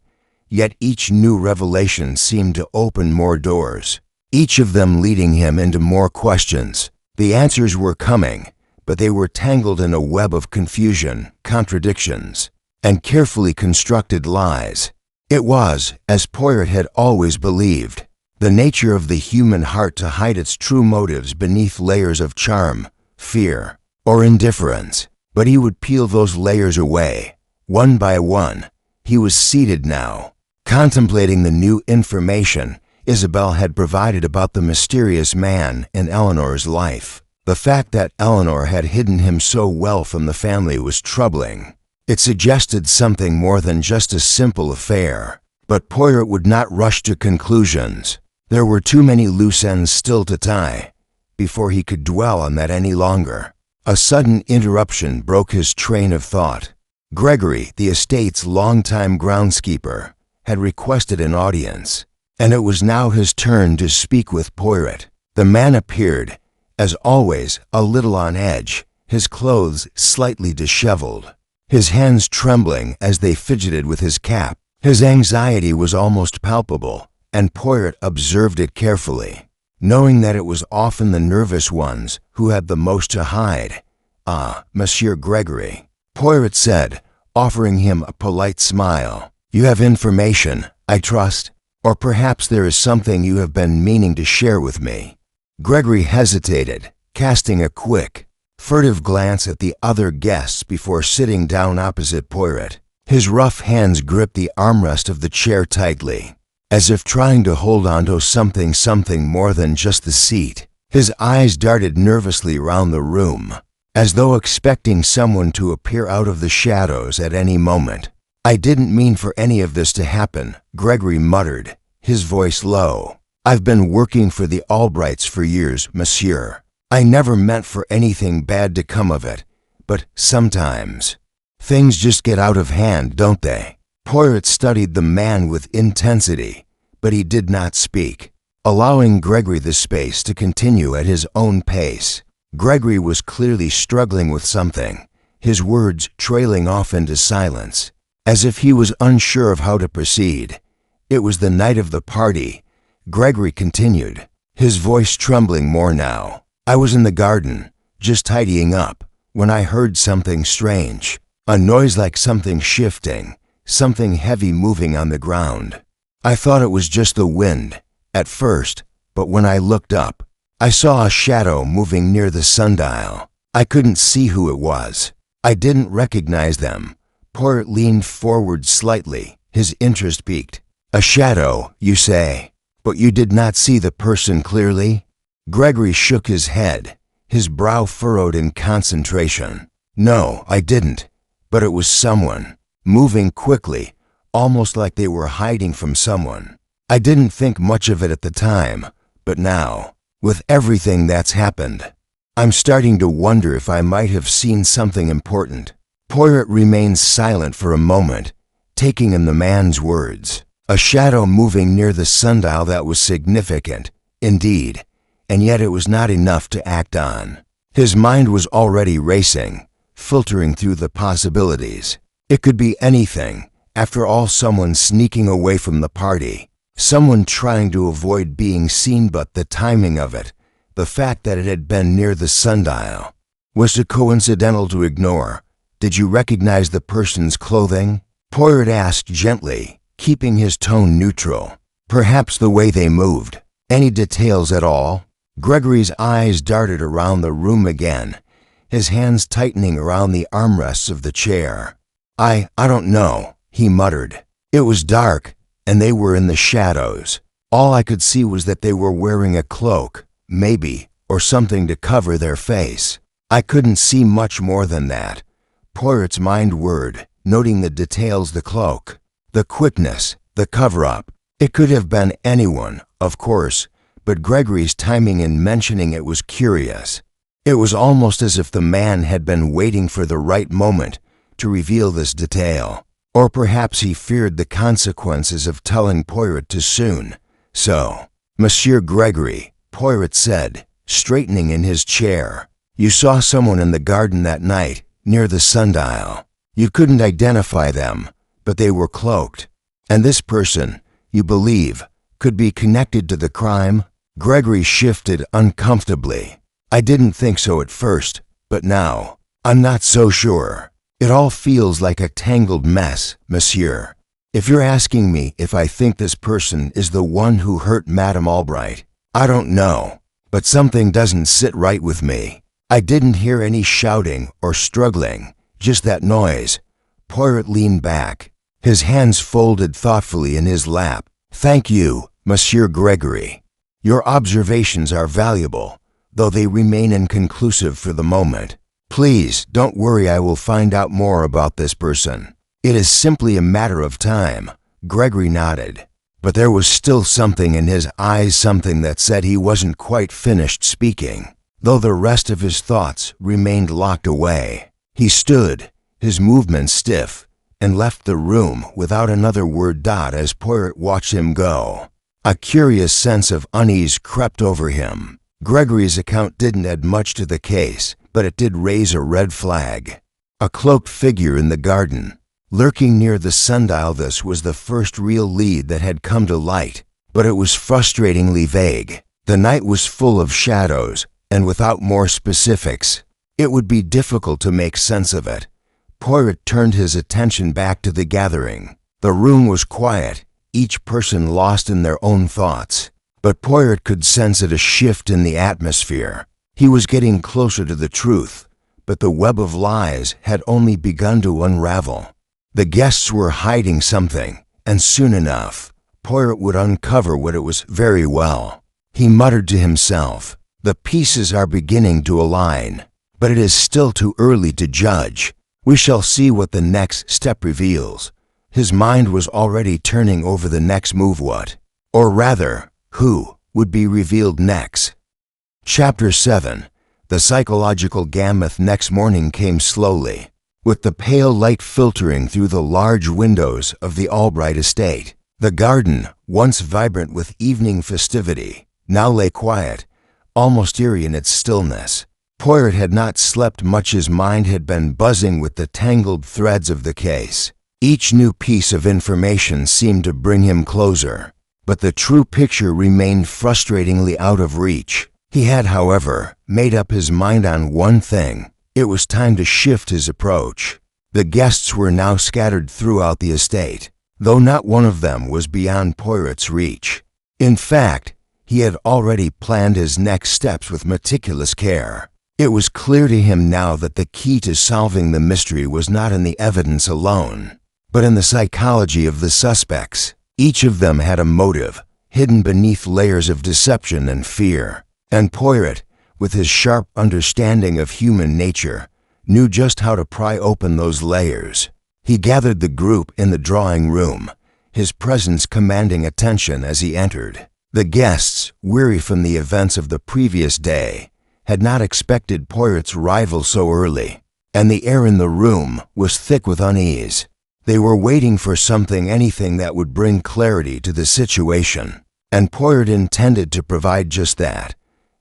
yet each new revelation seemed to open more doors, each of them leading him into more questions. The answers were coming, but they were tangled in a web of confusion, contradictions, and carefully constructed lies. It was, as Poirot had always believed, the nature of the human heart to hide its true motives beneath layers of charm, fear, or indifference. But he would peel those layers away, one by one. He was seated now, contemplating the new information Isabelle had provided about the mysterious man in Eleanor's life. The fact that Eleanor had hidden him so well from the family was troubling. It suggested something more than just a simple affair. But Poirot would not rush to conclusions. There were too many loose ends still to tie before he could dwell on that any longer. A sudden interruption broke his train of thought. Gregory, the estate's longtime groundskeeper, had requested an audience, and it was now his turn to speak with Poirot. The man appeared, as always, a little on edge, his clothes slightly disheveled, his hands trembling as they fidgeted with his cap. His anxiety was almost palpable, and Poirot observed it carefully, knowing that it was often the nervous ones who had the most to hide. "Ah, Monsieur Gregory," Poirot said, offering him a polite smile. "You have information, I trust, or perhaps there is something you have been meaning to share with me." Gregory hesitated, casting a quick, furtive glance at the other guests before sitting down opposite Poirot. His rough hands gripped the armrest of the chair tightly. as if trying to hold on to something more than just the seat. His eyes darted nervously around the room, as though expecting someone to appear out of the shadows at any moment. "I didn't mean for any of this to happen," Gregory muttered, his voice low. "I've been working for the Albrights for years, monsieur. I never meant for anything bad to come of it, but sometimes things just get out of hand, don't they?" Poirot studied the man with intensity, but he did not speak, allowing Gregory the space to continue at his own pace. Gregory was clearly struggling with something, his words trailing off into silence, as if he was unsure of how to proceed. "It was the night of the party," Gregory continued, his voice trembling more now. "I was in the garden, just tidying up, when I heard something strange, a noise like something shifting, something heavy moving on the ground. I thought it was just the wind at first, but when I looked up, I saw a shadow moving near the sundial. I couldn't see who it was. I didn't recognize them." Poirot leaned forward slightly, his interest piqued. "A shadow, you say? But you did not see the person clearly?" Gregory shook his head, his brow furrowed in concentration. "No, I didn't. But it was someone, moving quickly, almost like they were hiding from someone. I didn't think much of it at the time, but now, with everything that's happened, I'm starting to wonder if I might have seen something important." Poirot remained silent for a moment, taking in the man's words. A shadow moving near the sundial, that was significant, indeed, and yet it was not enough to act on. His mind was already racing, filtering through the possibilities. It could be anything. After all, someone sneaking away from the party, someone trying to avoid being seen, but the timing of it, the fact that it had been near the sundial, was it coincidental to ignore. "Did you recognize the person's clothing?" Poirot asked gently, keeping his tone neutral. "Perhaps the way they moved. Any details at all?" Gregory's eyes darted around the room again, his hands tightening around the armrests of the chair. I don't know," he muttered. "It was dark, and they were in the shadows. All I could see was that they were wearing a cloak, maybe, or something to cover their face. I couldn't see much more than that." Poirot's mind whirred, noting the details: the cloak, the quickness, the cover-up. It could have been anyone, of course, but Gregory's timing in mentioning it was curious. It was almost as if the man had been waiting for the right moment to reveal this detail. Or perhaps he feared the consequences of telling Poirot too soon. "So, Monsieur Gregory," Poirot said, straightening in his chair, "you saw someone in the garden that night, near the sundial. You couldn't identify them, but they were cloaked. And this person, you believe, could be connected to the crime?" Gregory shifted uncomfortably. "I didn't think so at first, but now, I'm not so sure. It all feels like a tangled mess, monsieur. If you're asking me if I think this person is the one who hurt Madame Albright, I don't know, but something doesn't sit right with me. I didn't hear any shouting or struggling, just that noise." Poirot leaned back, his hands folded thoughtfully in his lap. "Thank you, Monsieur Gregory. Your observations are valuable, though they remain inconclusive for the moment. Please don't worry, I will find out more about this person. It is simply a matter of time." Gregory nodded, but there was still something in his eyes, something that said he wasn't quite finished speaking, though the rest of his thoughts remained locked away. He stood, his movements stiff, and left the room without another word. As Poirot watched him go, a curious sense of unease crept over him. Gregory's account didn't add much to the case, but it did raise a red flag. A cloaked figure in the garden, lurking near the sundial. This was the first real lead that had come to light, but it was frustratingly vague. The night was full of shadows, and without more specifics, it would be difficult to make sense of it. Poirot turned his attention back to the gathering. The room was quiet, each person lost in their own thoughts, but Poirot could sense a shift in the atmosphere. He was getting closer to the truth, but the web of lies had only begun to unravel. The guests were hiding something, and soon enough, Poirot would uncover what it was very well. He muttered to himself, "The pieces are beginning to align, but it is still too early to judge. We shall see what the next step reveals." His mind was already turning over the next move, what, or rather, who, would be revealed next. Chapter 7. The psychological gamut. Next morning came slowly, with the pale light filtering through the large windows of the Albright estate. The garden, once vibrant with evening festivity, now lay quiet, almost eerie in its stillness. Poirot had not slept much. His mind had been buzzing with the tangled threads of the case. Each new piece of information seemed to bring him closer, but the true picture remained frustratingly out of reach. He had, however, made up his mind on one thing. It was time to shift his approach. The guests were now scattered throughout the estate, though not one of them was beyond Poirot's reach. In fact, he had already planned his next steps with meticulous care. It was clear to him now that the key to solving the mystery was not in the evidence alone, but in the psychology of the suspects. Each of them had a motive, hidden beneath layers of deception and fear, and Poirot, with his sharp understanding of human nature, knew just how to pry open those layers. He gathered the group in the drawing room, his presence commanding attention as he entered. The guests, weary from the events of the previous day, had not expected Poirot's arrival so early, and the air in the room was thick with unease. They were waiting for something, anything that would bring clarity to the situation, and Poirot intended to provide just that.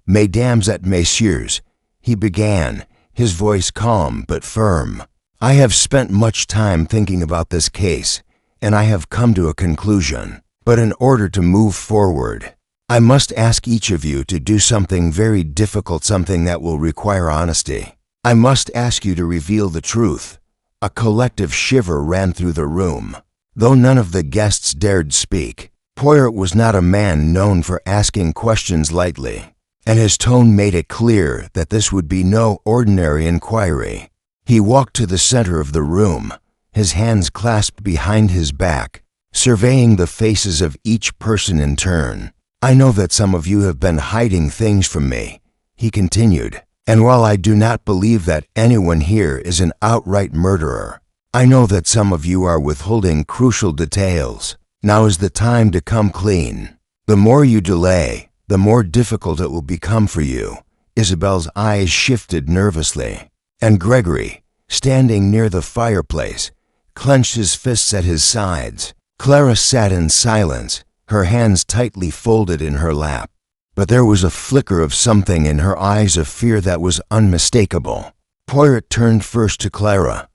"Mesdames et messieurs," he began, his voice calm but firm. "I have spent much time thinking about this case, and I have come to a conclusion. But in order to move forward, I must ask each of you to do something very difficult, something that will require honesty. I must ask you to reveal the truth." A collective shiver ran through the room, though none of the guests dared speak. Poirot was not a man known for asking questions lightly, and his tone made it clear that this would be no ordinary inquiry. He walked to the center of the room, his hands clasped behind his back, surveying the faces of each person in turn. "I know that some of you have been hiding things from me," he continued, "and while I do not believe that anyone here is an outright murderer, I know that some of you are withholding crucial details. Now is the time to come clean. The more you delay, the more difficult it will become for you." Isabel's eyes shifted nervously, and Gregory, standing near the fireplace, clenched his fists at his sides. Clara sat in silence, her hands tightly folded in her lap, but there was a flicker of something in her eyes of fear that was unmistakable. Poirot turned first to Clara.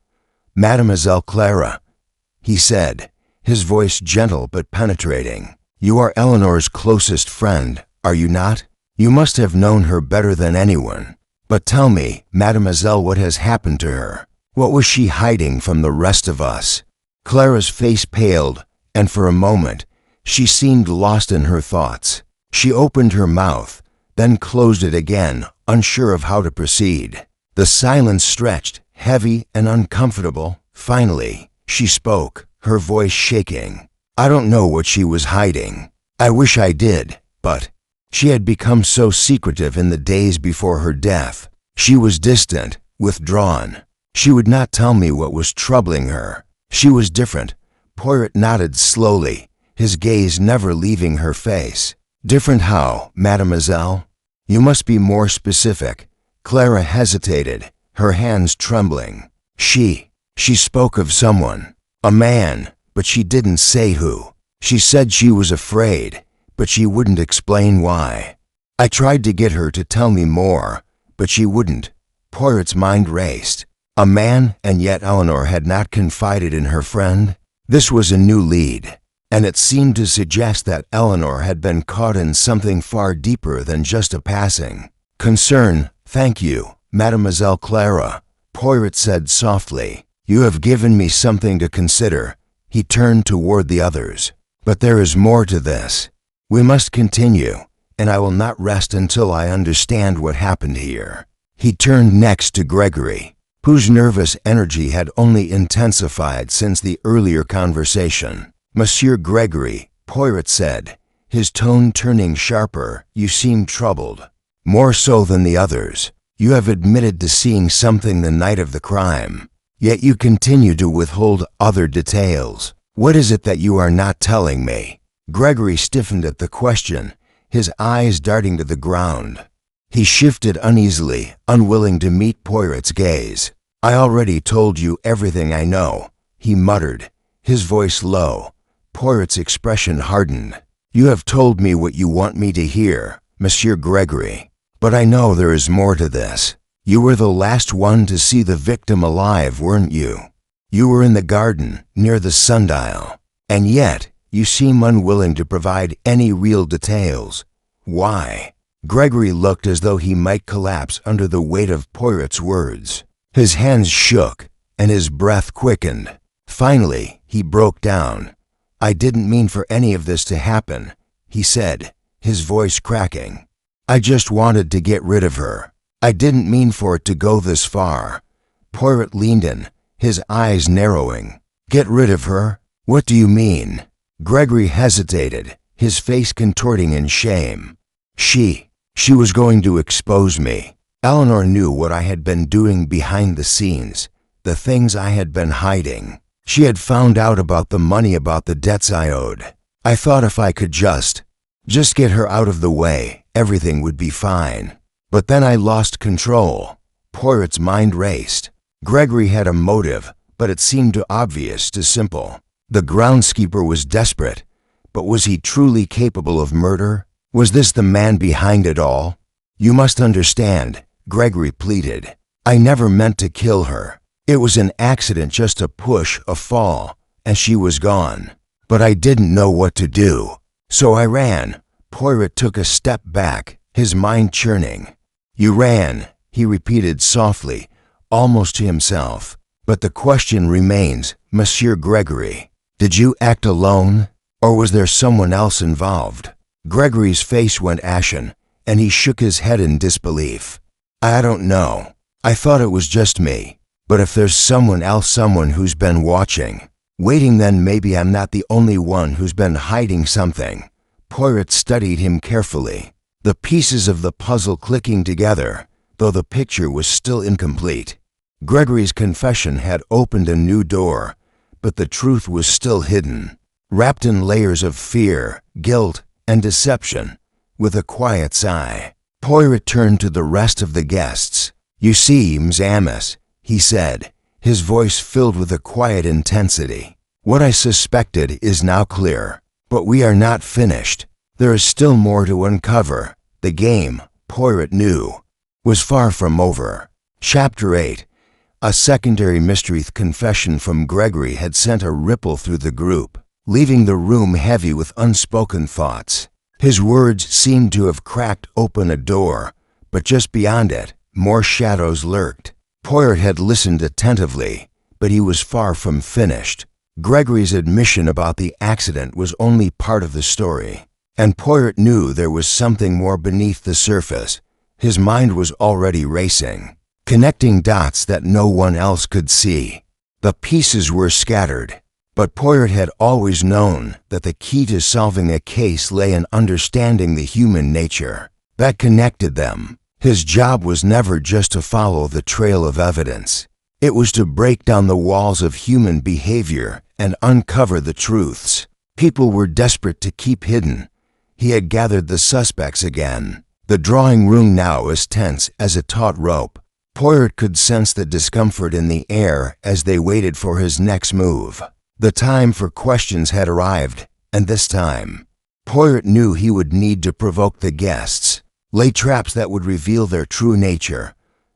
"Mademoiselle Clara," he said, his voice gentle but penetrating, "you are Eleanor's closest friend, are you not? You must have known her better than anyone. But tell me, mademoiselle, what has happened to her? What was she hiding from the rest of us?" Clara's face paled, and for a moment, she seemed lost in her thoughts. She opened her mouth, then closed it again, unsure of how to proceed. The silence stretched, heavy and uncomfortable. Finally, she spoke, her voice shaking. "I don't know what she was hiding. I wish I did, but she had become so secretive in the days before her death. She was distant, withdrawn. She would not tell me what was troubling her. She was different." Poirot nodded slowly, his gaze never leaving her face. "Different how, mademoiselle? You must be more specific." Clara hesitated, her hands trembling. She spoke of someone, a man, but she didn't say who. She said she was afraid, but she wouldn't explain why. I tried to get her to tell me more, but she wouldn't." Poirot's mind raced. A man, and yet Eleanor had not confided in her friend? This was a new lead, and it seemed to suggest that Eleanor had been caught in something far deeper than just a passing concern. "Thank you, Mademoiselle Clara," Poirot said softly. "You have given me something to consider." He turned toward the others. "But there is more to this. We must continue, and I will not rest until I understand what happened here." He turned next to Gregory, whose nervous energy had only intensified since the earlier conversation. "Monsieur Gregory," Poirot said, his tone turning sharper. You seem troubled. More so than the others. You have admitted to seeing something the night of the crime, yet you continue to withhold other details. What is it that you are not telling me? Gregory stiffened at the question, his eyes darting to the ground. He shifted uneasily, unwilling to meet Poirot's gaze. I already told you everything I know, he muttered, his voice low. Poirot's expression hardened. You have told me what you want me to hear, Monsieur Gregory. But I know there is more to this. You were the last one to see the victim alive, weren't you? You were in the garden, near the sundial. And yet, you seem unwilling to provide any real details. Why? Gregory looked as though he might collapse under the weight of Poirot's words. His hands shook, and his breath quickened. Finally, he broke down. I didn't mean for any of this to happen, he said, his voice cracking. I just wanted to get rid of her. I didn't mean for it to go this far. Poirot leaned in, his eyes narrowing. Get rid of her? What do you mean? Gregory hesitated, his face contorting in shame. She was going to expose me. Eleanor knew what I had been doing behind the scenes, the things I had been hiding. She had found out about the money, about the debts I owed. I thought if I could just get her out of the way, everything would be fine. But then I lost control. Poirot's mind raced. Gregory had a motive, but it seemed too obvious, too simple. The groundskeeper was desperate, but was he truly capable of murder? Was this the man behind it all? You must understand, Gregory pleaded. I never meant to kill her. It was an accident, just a push, a fall, and she was gone. But I didn't know what to do. So I ran. Poirot took a step back, his mind churning. You ran, he repeated softly, almost to himself. But the question remains, Monsieur Gregory. Did you act alone, or was there someone else involved? Gregory's face went ashen, and he shook his head in disbelief. I don't know. I thought it was just me. But if there's someone else, someone who's been watching, waiting, then maybe I'm not the only one who's been hiding something. Poirot studied him carefully, the pieces of the puzzle clicking together, though the picture was still incomplete. Gregory's confession had opened a new door, but the truth was still hidden, wrapped in layers of fear, guilt, and deception. With a quiet sigh, Poirot turned to the rest of the guests. You see, Ms. Amos, he said, his voice filled with a quiet intensity. What I suspected is now clear, but we are not finished. There is still more to uncover. The game, Poirot knew, was far from over. Chapter 8. A secondary mystery. Confession from Gregory had sent a ripple through the group, leaving the room heavy with unspoken thoughts. His words seemed to have cracked open a door, but just beyond it, more shadows lurked. Poirot had listened attentively, but he was far from finished. Gregory's admission about the accident was only part of the story, and Poirot knew there was something more beneath the surface. His mind was already racing, connecting dots that no one else could see. The pieces were scattered, but Poirot had always known that the key to solving a case lay in understanding the human nature that connected them. His job was never just to follow the trail of evidence. It was to break down the walls of human behavior and uncover the truths people were desperate to keep hidden. He had gathered the suspects again. The drawing room now was tense as a taut rope. Poirot could sense the discomfort in the air as they waited for his next move. The time for questions had arrived, and this time, Poirot knew he would need to provoke the guests, lay traps that would reveal their true nature.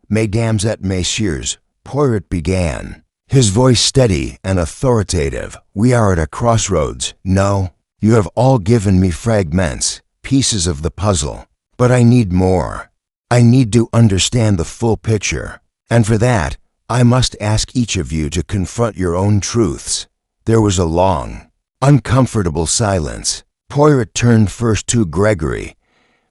Mesdames et messieurs, Poirot began, his voice steady and authoritative. We are at a crossroads. No, you have all given me fragments, pieces of the puzzle, but I need more. I need to understand the full picture, and for that, I must ask each of you to confront your own truths. There was a long, uncomfortable silence. Poirot turned first to Gregory,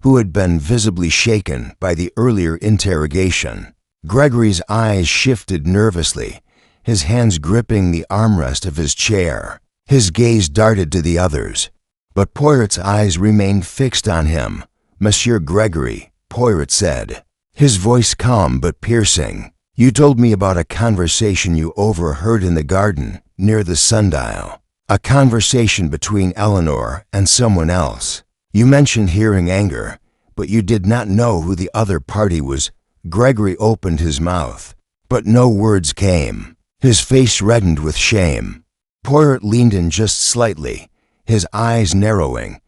who had been visibly shaken by the earlier interrogation. Gregory's eyes shifted nervously, his hands gripping the armrest of his chair. His gaze darted to the others. But Poirot's eyes remained fixed on him. "Monsieur Gregory," Poirot said, his voice calm but piercing, "you told me about a conversation you overheard in the garden near the Sundial. A conversation between Eleanor and someone else. You mentioned hearing anger, but you did not know who the other party was." Gregory opened his mouth, but no words came. His face reddened with shame. Poirot leaned in just slightly, his eyes narrowing.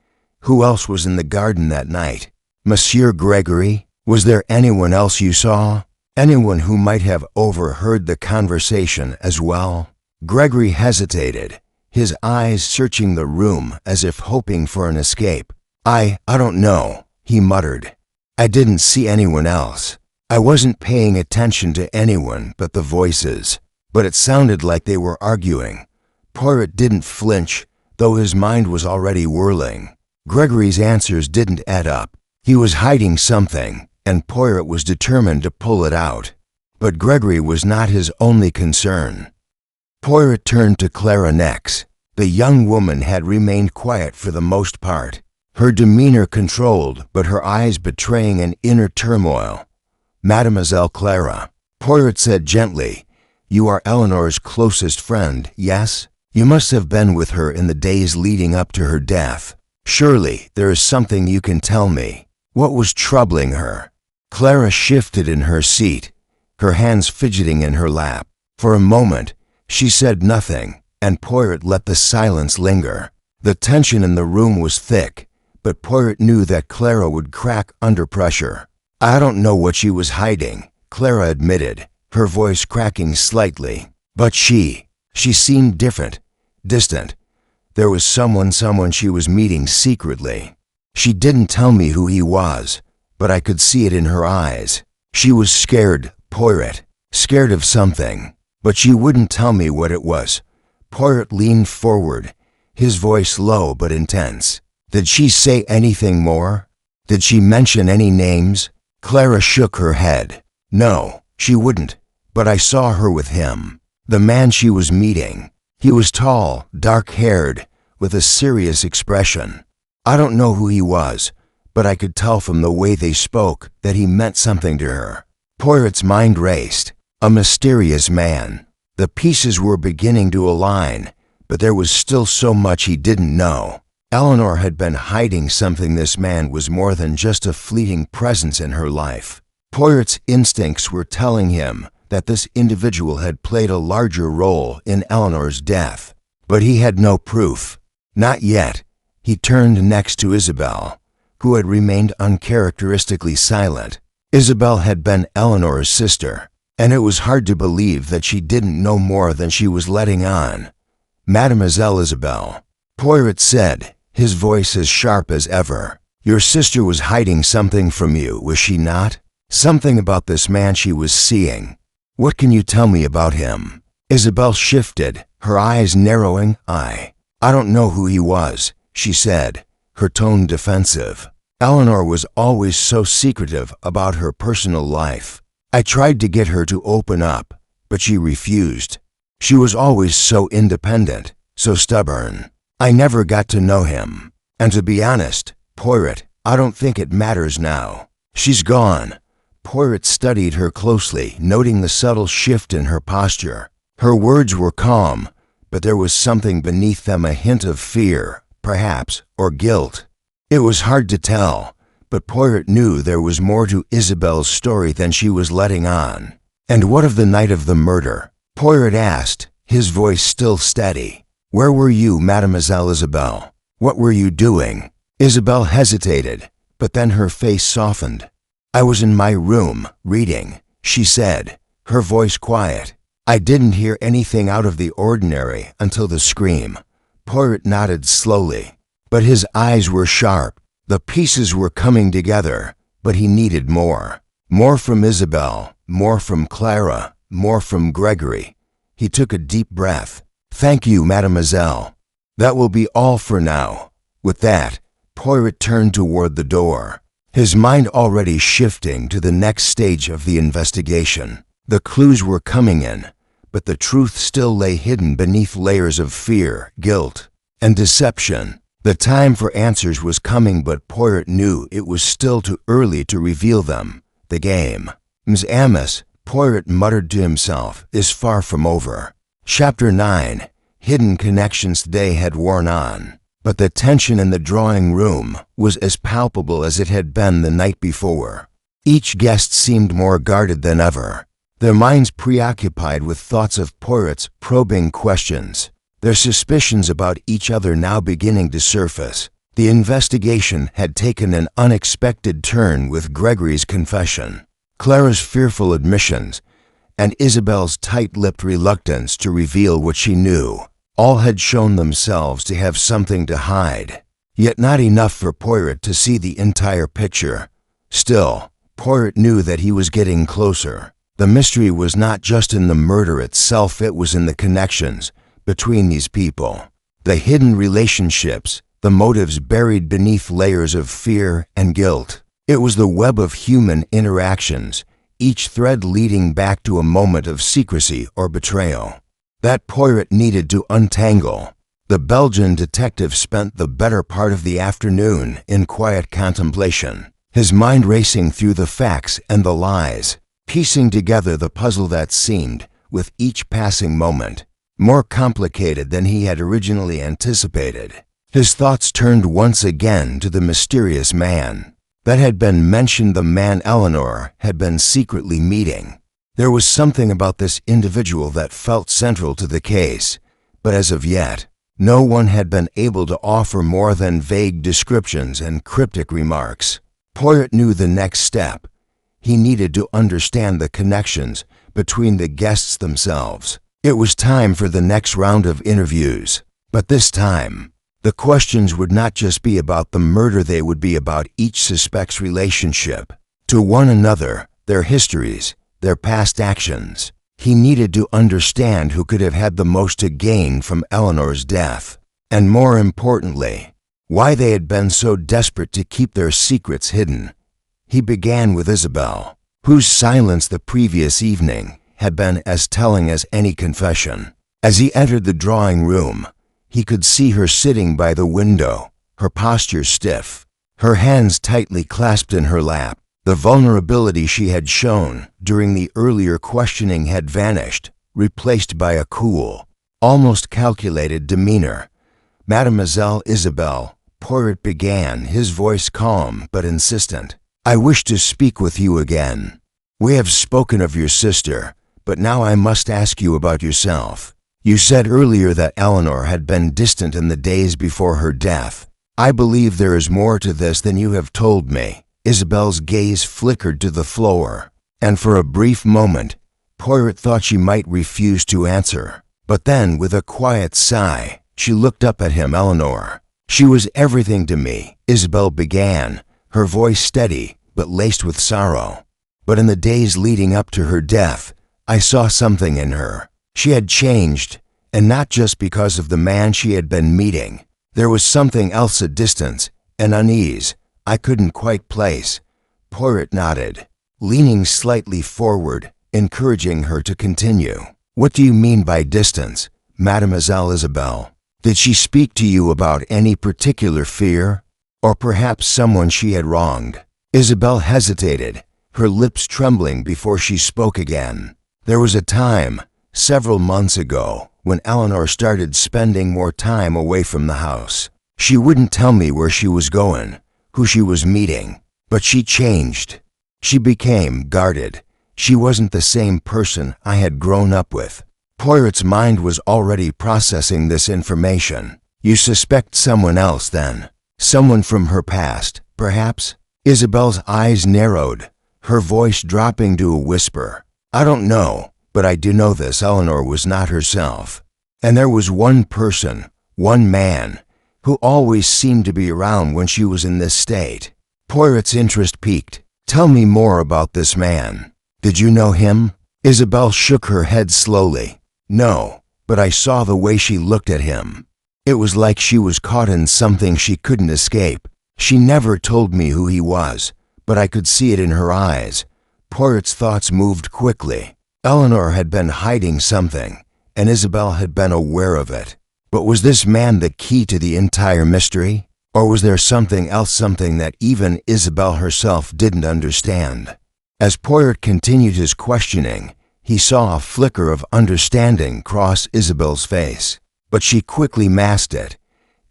"Who else was in the garden that night? Monsieur Gregory? Was there anyone else you saw? Anyone who might have overheard the conversation as well?" Gregory hesitated, his eyes searching the room as if hoping for an escape. I don't know," he muttered. "I didn't see anyone else. I wasn't paying attention to anyone but the voices, but it sounded like they were arguing." Poirot didn't flinch, though his mind was already whirling. Gregory's answers didn't add up. He was hiding something, and Poirot was determined to pull it out. But Gregory was not his only concern. Poirot turned to Clara next. The young woman had remained quiet for the most part, her demeanor controlled but her eyes betraying an inner turmoil. "Mademoiselle Clara," Poirot said gently, "you are Eleanor's closest friend, yes? You must have been with her in the days leading up to her death. Surely there is something you can tell me. What was troubling her?" Clara shifted in her seat, her hands fidgeting in her lap. For a moment, she said nothing, and Poirot let the silence linger. The tension in the room was thick, but Poirot knew that Clara would crack under pressure. "I don't know what she was hiding," Clara admitted, her voice cracking slightly. "But she seemed different, distant. There was someone she was meeting secretly. She didn't tell me who he was, but I could see it in her eyes. She was scared, Poirot, scared of something, but she wouldn't tell me what it was." Poirot leaned forward, his voice low but intense. "Did she say anything more? Did she mention any names?" Clara shook her head. "No, she wouldn't, but I saw her with him, the man she was meeting. He was tall, dark-haired, with a serious expression. I don't know who he was, but I could tell from the way they spoke that he meant something to her." Poirot's mind raced. A mysterious man. The pieces were beginning to align, but there was still so much he didn't know. Eleanor had been hiding something. This man was more than just a fleeting presence in her life. Poirot's instincts were telling him that this individual had played a larger role in Eleanor's death, but he had no proof. Not yet. He turned next to Isabel, who had remained uncharacteristically silent. Isabel had been Eleanor's sister, and it was hard to believe that she didn't know more than she was letting on. "Mademoiselle Isabel," Poirot said, his voice as sharp as ever, "your sister was hiding something from you, was she not? Something about this man she was seeing. What can you tell me about him?" Isabel shifted, her eyes narrowing. I don't know who he was," she said, her tone defensive. "Eleanor was always so secretive about her personal life. I tried to get her to open up, but she refused. She was always so independent, so stubborn. I never got to know him. And to be honest, Poirot, I don't think it matters now. She's gone." Poirot studied her closely, noting the subtle shift in her posture. Her words were calm, but there was something beneath them, a hint of fear, perhaps, or guilt. It was hard to tell, but Poirot knew there was more to Isabel's story than she was letting on. "And what of the night of the murder?" Poirot asked, his voice still steady. "Where were you, Mademoiselle Isabel? What were you doing?" Isabel hesitated, but then her face softened. "I was in my room, reading," she said, her voice quiet. "I didn't hear anything out of the ordinary until the scream." Poirot nodded slowly, but his eyes were sharp. The pieces were coming together, but he needed more. More from Isabel, more from Clara, more from Gregory. He took a deep breath. "Thank you, mademoiselle. That will be all for now." With that, Poirot turned toward the door, his mind already shifting to the next stage of the investigation. The clues were coming in, but the truth still lay hidden beneath layers of fear, guilt, and deception. The time for answers was coming, but Poirot knew it was still too early to reveal them. The game, Ms. Amos, Poirot muttered to himself, is far from over. Chapter 9. Hidden Connections. Day had worn on, but the tension in the drawing room was as palpable as it had been the night before. Each guest seemed more guarded than ever, their minds preoccupied with thoughts of Poirot's probing questions, their suspicions about each other now beginning to surface. The investigation had taken an unexpected turn with Gregory's confession, Clara's fearful admissions, and Isabel's tight-lipped reluctance to reveal what she knew. All had shown themselves to have something to hide, yet not enough for Poirot to see the entire picture. Still, Poirot knew that he was getting closer. The mystery was not just in the murder itself, it was in the connections between these people, the hidden relationships, the motives buried beneath layers of fear and guilt. It was the web of human interactions, each thread leading back to a moment of secrecy or betrayal that Poirot needed to untangle. The Belgian detective spent the better part of the afternoon in quiet contemplation, his mind racing through the facts and the lies, piecing together the puzzle that seemed, with each passing moment, more complicated than he had originally anticipated. His thoughts turned once again to the mysterious man that had been mentioned, the man Eleanor had been secretly meeting. There was something about this individual that felt central to the case, but as of yet, no one had been able to offer more than vague descriptions and cryptic remarks. Poirot knew the next step. He needed to understand the connections between the guests themselves. It was time for the next round of interviews, but this time, the questions would not just be about the murder, they would be about each suspect's relationship to one another, their histories, their past actions. He needed to understand who could have had the most to gain from Eleanor's death, and more importantly, why they had been so desperate to keep their secrets hidden. He began with Isabel, whose silence the previous evening had been as telling as any confession. As he entered the drawing room, he could see her sitting by the window, her posture stiff, her hands tightly clasped in her lap. The vulnerability she had shown during the earlier questioning had vanished, replaced by a cool, almost calculated demeanor. "Mademoiselle Isabel," Poirot began, his voice calm but insistent, "I wish to speak with you again. We have spoken of your sister, but now I must ask you about yourself. You said earlier that Eleanor had been distant in the days before her death. I believe there is more to this than you have told me." Isabel's gaze flickered to the floor, and for a brief moment, Poirot thought she might refuse to answer. But then, with a quiet sigh, she looked up at him. "Eleanor, she was everything to me," Isabel began, her voice steady but laced with sorrow. "But in the days leading up to her death, I saw something in her. She had changed, and not just because of the man she had been meeting. There was something else, a distance, an unease I couldn't quite place." Poirot nodded, leaning slightly forward, encouraging her to continue. "What do you mean by distance, Mademoiselle Isabel? Did she speak to you about any particular fear, or perhaps someone she had wronged?" Isabel hesitated, her lips trembling before she spoke again. "There was a time, several months ago, when Eleanor started spending more time away from the house. She wouldn't tell me where she was going, who she was meeting, but she changed. She became guarded. She wasn't the same person I had grown up with." Poirot's mind was already processing this information. "You suspect someone else, then? Someone from her past, perhaps?" Isabel's eyes narrowed, her voice dropping to a whisper. "I don't know, but I do know this: Eleanor was not herself. And there was one person, one man, who always seemed to be around when she was in this state." Poirot's interest piqued. "Tell me more about this man. Did you know him?" Isabel shook her head slowly. "No, but I saw the way she looked at him. It was like she was caught in something she couldn't escape. She never told me who he was, but I could see it in her eyes." Poirot's thoughts moved quickly. Eleanor had been hiding something, and Isabel had been aware of it. But was this man the key to the entire mystery? Or was there something else, something that even Isabel herself didn't understand? As Poirot continued his questioning, he saw a flicker of understanding cross Isabel's face, but she quickly masked it,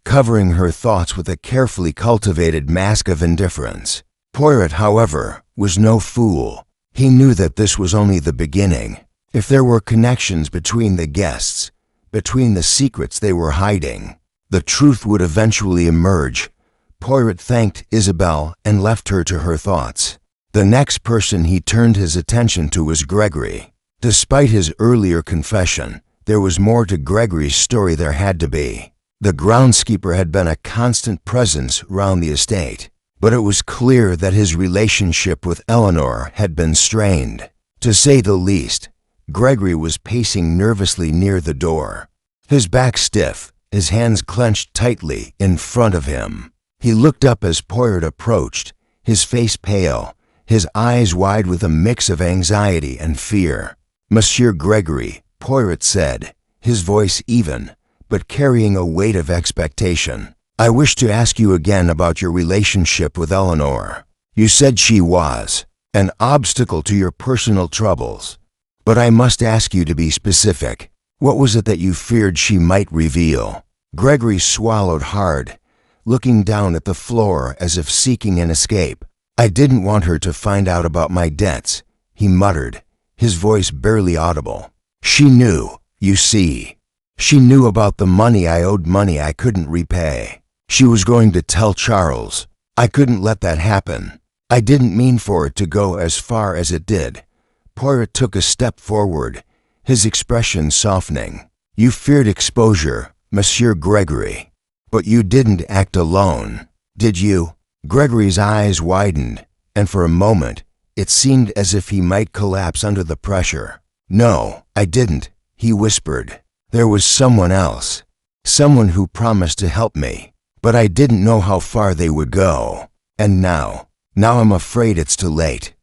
covering her thoughts with a carefully cultivated mask of indifference. Poirot, however, was no fool. He knew that this was only the beginning. If there were connections between the guests, between the secrets they were hiding, the truth would eventually emerge. Poirot thanked Isabel and left her to her thoughts. The next person he turned his attention to was Gregory. Despite his earlier confession, there was more to Gregory's story. There had to be. The groundskeeper had been a constant presence around the estate, but it was clear that his relationship with Eleanor had been strained. To say the least, Gregory was pacing nervously near the door, his back stiff, his hands clenched tightly in front of him. He looked up as Poirot approached, his face pale, his eyes wide with a mix of anxiety and fear. "Monsieur Gregory," Poirot said, his voice even, but carrying a weight of expectation. "I wish to ask you again about your relationship with Eleanor. You said she was an obstacle to your personal troubles, but I must ask you to be specific. What was it that you feared she might reveal?" Gregory swallowed hard, looking down at the floor as if seeking an escape. "I didn't want her to find out about my debts," he muttered, his voice barely audible. "She knew, you see. She knew about the money I owed, money I couldn't repay. She was going to tell Charles. I couldn't let that happen. I didn't mean for it to go as far as it did." Poirot took a step forward, his expression softening. "You feared exposure, Monsieur Gregory. But you didn't act alone, did you?" Gregory's eyes widened, and for a moment, it seemed as if he might collapse under the pressure. "No, I didn't," he whispered. "There was someone else, someone who promised to help me, but I didn't know how far they would go. And now I'm afraid it's too late."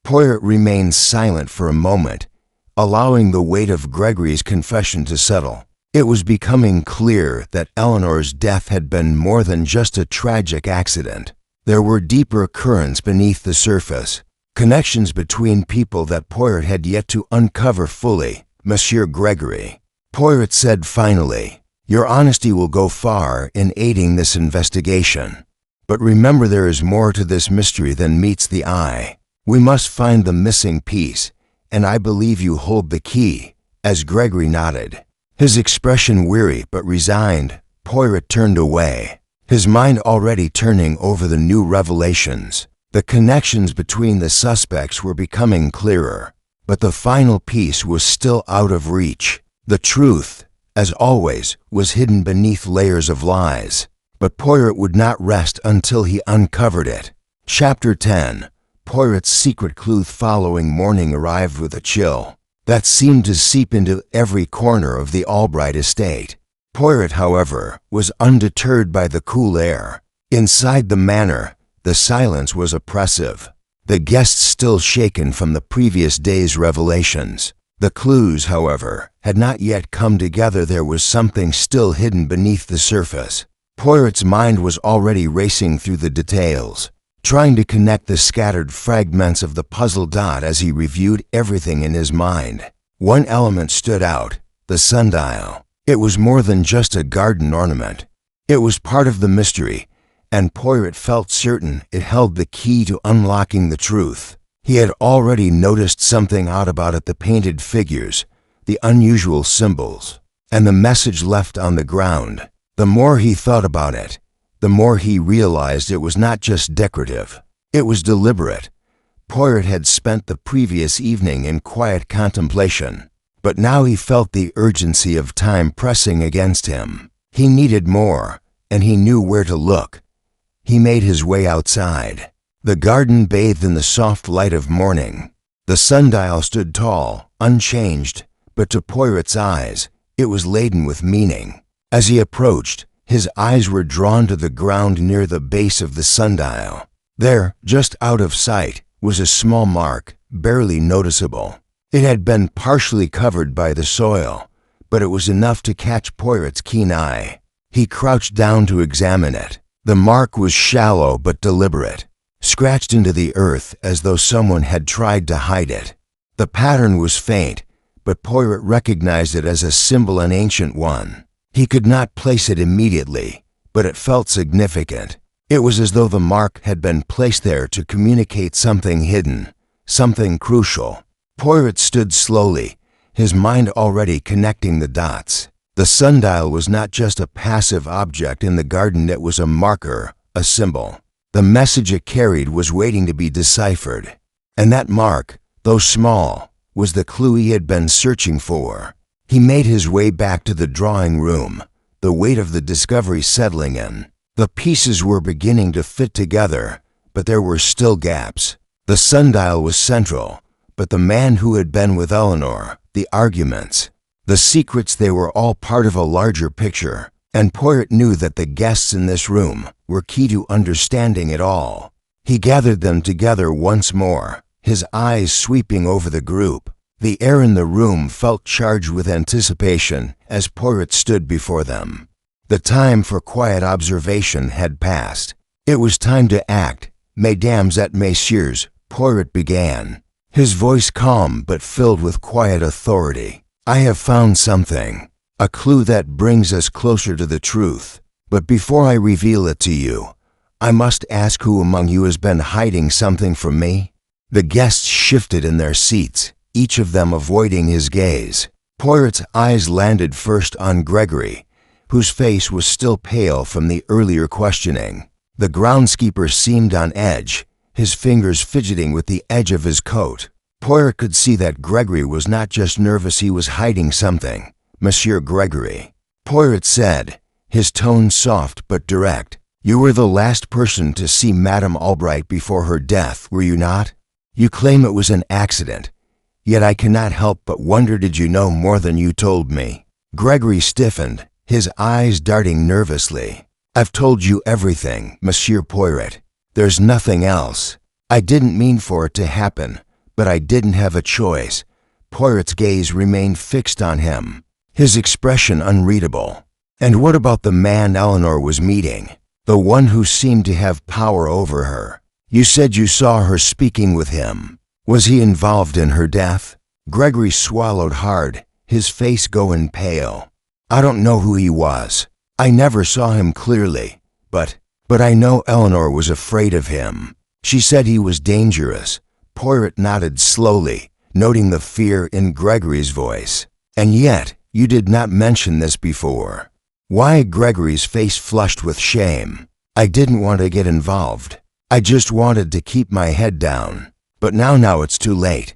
Poirot remained silent for a moment, allowing the weight of Gregory's confession to settle. It was becoming clear that Eleanor's death had been more than just a tragic accident. There were deeper currents beneath the surface, connections between people that Poirot had yet to uncover fully. "Monsieur Gregory," Poirot said finally, "your honesty will go far in aiding this investigation. But remember, there is more to this mystery than meets the eye. We must find the missing piece, and I believe you hold the key." As Gregory nodded, his expression weary but resigned, Poirot turned away, his mind already turning over the new revelations. The connections between the suspects were becoming clearer, but the final piece was still out of reach. The truth, as always, was hidden beneath layers of lies, but Poirot would not rest until he uncovered it. Chapter 10. Poirot's secret clue. Following morning arrived with a chill that seemed to seep into every corner of the Albright estate. Poirot, however, was undeterred by the cool air. Inside the manor, the silence was oppressive, the guests still shaken from the previous day's revelations. The clues, however, had not yet come together. There was something still hidden beneath the surface. Poirot's mind was already racing through the details, trying to connect the scattered fragments of the puzzle dot as he reviewed everything in his mind. One element stood out: the sundial. It was more than just a garden ornament. It was part of the mystery, and Poirot felt certain it held the key to unlocking the truth. He had already noticed something odd about it: the painted figures, the unusual symbols, and the message left on the ground. The more he thought about it, the more he realized it was not just decorative. It was deliberate. Poirot had spent the previous evening in quiet contemplation, but now he felt the urgency of time pressing against him. He needed more, and he knew where to look. He made his way outside. The garden bathed in the soft light of morning. The sundial stood tall, unchanged, but to Poirot's eyes, it was laden with meaning. As he approached, his eyes were drawn to the ground near the base of the sundial. There, just out of sight, was a small mark, barely noticeable. It had been partially covered by the soil, but it was enough to catch Poirot's keen eye. He crouched down to examine it. The mark was shallow but deliberate, scratched into the earth as though someone had tried to hide it. The pattern was faint, but Poirot recognized it as a symbol, an ancient one. He could not place it immediately, but it felt significant. It was as though the mark had been placed there to communicate something hidden, something crucial. Poirot stood slowly, his mind already connecting the dots. The sundial was not just a passive object in the garden, it was a marker, a symbol. The message it carried was waiting to be deciphered. And that mark, though small, was the clue he had been searching for. He made his way back to the drawing room, the weight of the discovery settling in. The pieces were beginning to fit together, but there were still gaps. The sundial was central, but the man who had been with Eleanor, the arguments, the secrets, they were all part of a larger picture, and Poirot knew that the guests in this room were key to understanding it all. He gathered them together once more, his eyes sweeping over the group. The air in the room felt charged with anticipation as Poirot stood before them. The time for quiet observation had passed. It was time to act. Mesdames et messieurs, Poirot began, his voice calm but filled with quiet authority. I have found something, a clue that brings us closer to the truth. But before I reveal it to you, I must ask who among you has been hiding something from me? The guests shifted in their seats, each of them avoiding his gaze. Poirot's eyes landed first on Gregory, whose face was still pale from the earlier questioning. The groundskeeper seemed on edge, his fingers fidgeting with the edge of his coat. Poirot could see that Gregory was not just nervous, he was hiding something. Monsieur Gregory, Poirot said, his tone soft but direct. You were the last person to see Madame Albright before her death, were you not? You claim it was an accident, yet I cannot help but wonder, did you know more than you told me? Gregory stiffened, his eyes darting nervously. I've told you everything, Monsieur Poirot. There's nothing else. I didn't mean for it to happen, but I didn't have a choice. Poirot's gaze remained fixed on him, his expression unreadable. And what about the man Eleanor was meeting? The one who seemed to have power over her. You said you saw her speaking with him. Was he involved in her death? Gregory swallowed hard, his face going pale. I don't know who he was. I never saw him clearly, but I know Eleanor was afraid of him. She said he was dangerous. Poirot nodded slowly, noting the fear in Gregory's voice. And yet, you did not mention this before. Why? Gregory's face flushed with shame. I didn't want to get involved. I just wanted to keep my head down. But now it's too late.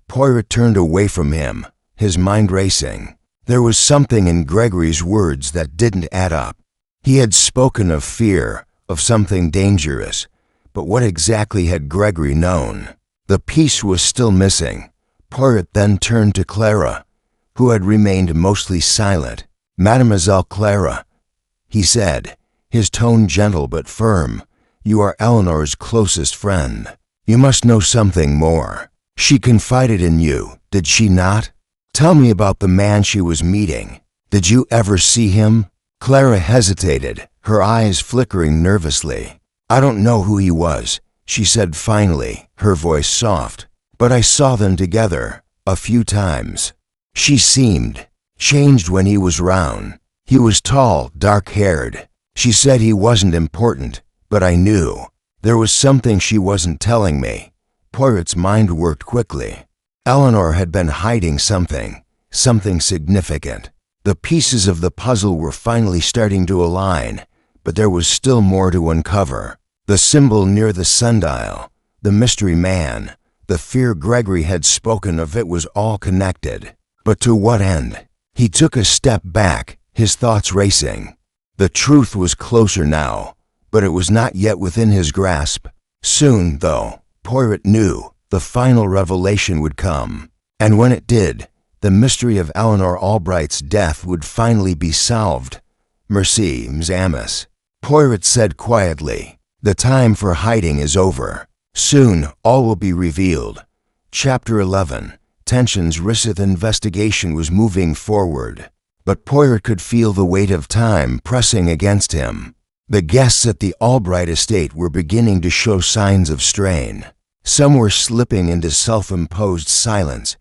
Poirot turned away from him, his mind racing. There was something in Gregory's words that didn't add up. He had spoken of fear, of something dangerous, but what exactly had Gregory known? The piece was still missing. Poirot then turned to Clara, who had remained mostly silent. Mademoiselle Clara, he said, his tone gentle but firm, you are Eleanor's closest friend. You must know something more. She confided in you, did she not? Tell me about the man she was meeting. Did you ever see him? Clara hesitated, her eyes flickering nervously. I don't know who he was, she said finally, her voice soft. But I saw them together, a few times. She seemed changed when he was round. He was tall, dark-haired. She said he wasn't important, but I knew. There was something she wasn't telling me. Poirot's mind worked quickly. Eleanor had been hiding something significant. The pieces of the puzzle were finally starting to align, but there was still more to uncover. The symbol near the sundial, the mystery man, the fear Gregory had spoken of, it was all connected. But to what end? He took a step back, his thoughts racing. The truth was closer now, but it was not yet within his grasp. Soon, though, Poirot knew the final revelation would come. And when it did, the mystery of Eleanor Albright's death would finally be solved. Merci, Msamus, Poirot said quietly. The time for hiding is over. Soon, all will be revealed. Chapter 11. Tensions. Risseth investigation was moving forward. but Poirot could feel the weight of time pressing against him. The guests at the Albright estate were beginning to show signs of strain. Some were slipping into self-imposed silence,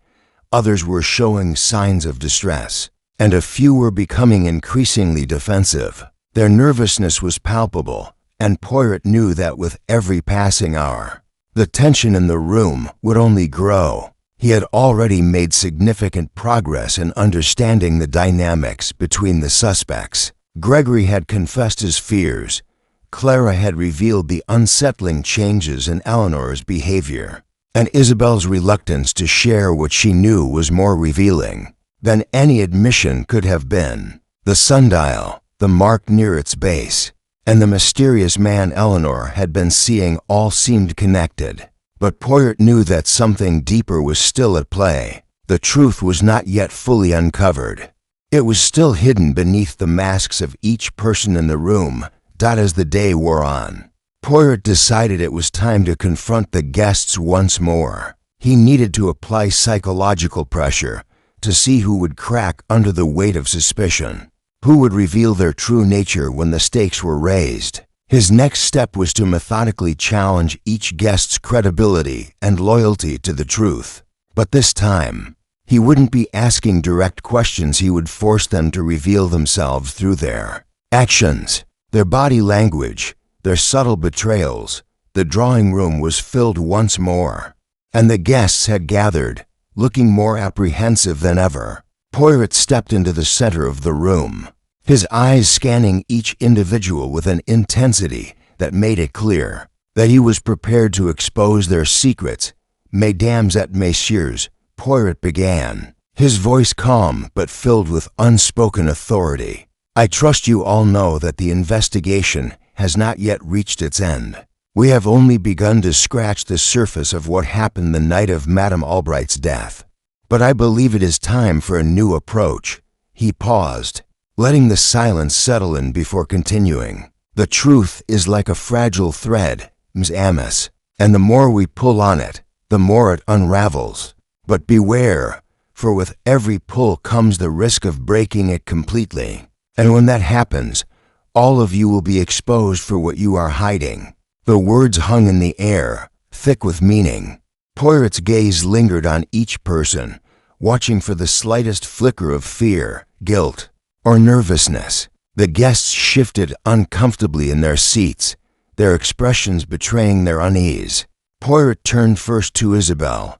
others were showing signs of distress, and a few were becoming increasingly defensive. Their nervousness was palpable, and Poirot knew that with every passing hour, the tension in the room would only grow. He had already made significant progress in understanding the dynamics between the suspects. Gregory had confessed his fears. Clara had revealed the unsettling changes in Eleanor's behavior, and Isabel's reluctance to share what she knew was more revealing than any admission could have been. The sundial, the mark near its base, and the mysterious man Eleanor had been seeing all seemed connected. But Poirot knew that something deeper was still at play. The truth was not yet fully uncovered. It was still hidden beneath the masks of each person in the room. As the day wore on, Poirot decided it was time to confront the guests once more. He needed to apply psychological pressure to see who would crack under the weight of suspicion, who would reveal their true nature when the stakes were raised. His next step was to methodically challenge each guest's credibility and loyalty to the truth. But this time, he wouldn't be asking direct questions. He would force them to reveal themselves through their actions, their body language, their subtle betrayals. The drawing room was filled once more, and the guests had gathered, looking more apprehensive than ever. Poirot stepped into the center of the room, his eyes scanning each individual with an intensity that made it clear that he was prepared to expose their secrets. Mesdames et messieurs, Poirot began, his voice calm but filled with unspoken authority. I trust you all know that the investigation has not yet reached its end. We have only begun to scratch the surface of what happened the night of Madame Albright's death. But I believe it is time for a new approach. He paused, letting the silence settle in before continuing. The truth is like a fragile thread, Ms. Amos, and the more we pull on it, the more it unravels. But beware, for with every pull comes the risk of breaking it completely. And when that happens, all of you will be exposed for what you are hiding. The words hung in the air, thick with meaning. Poirot's gaze lingered on each person, watching for the slightest flicker of fear, guilt, or nervousness. The guests shifted uncomfortably in their seats, their expressions betraying their unease. Poirot turned first to Isabel,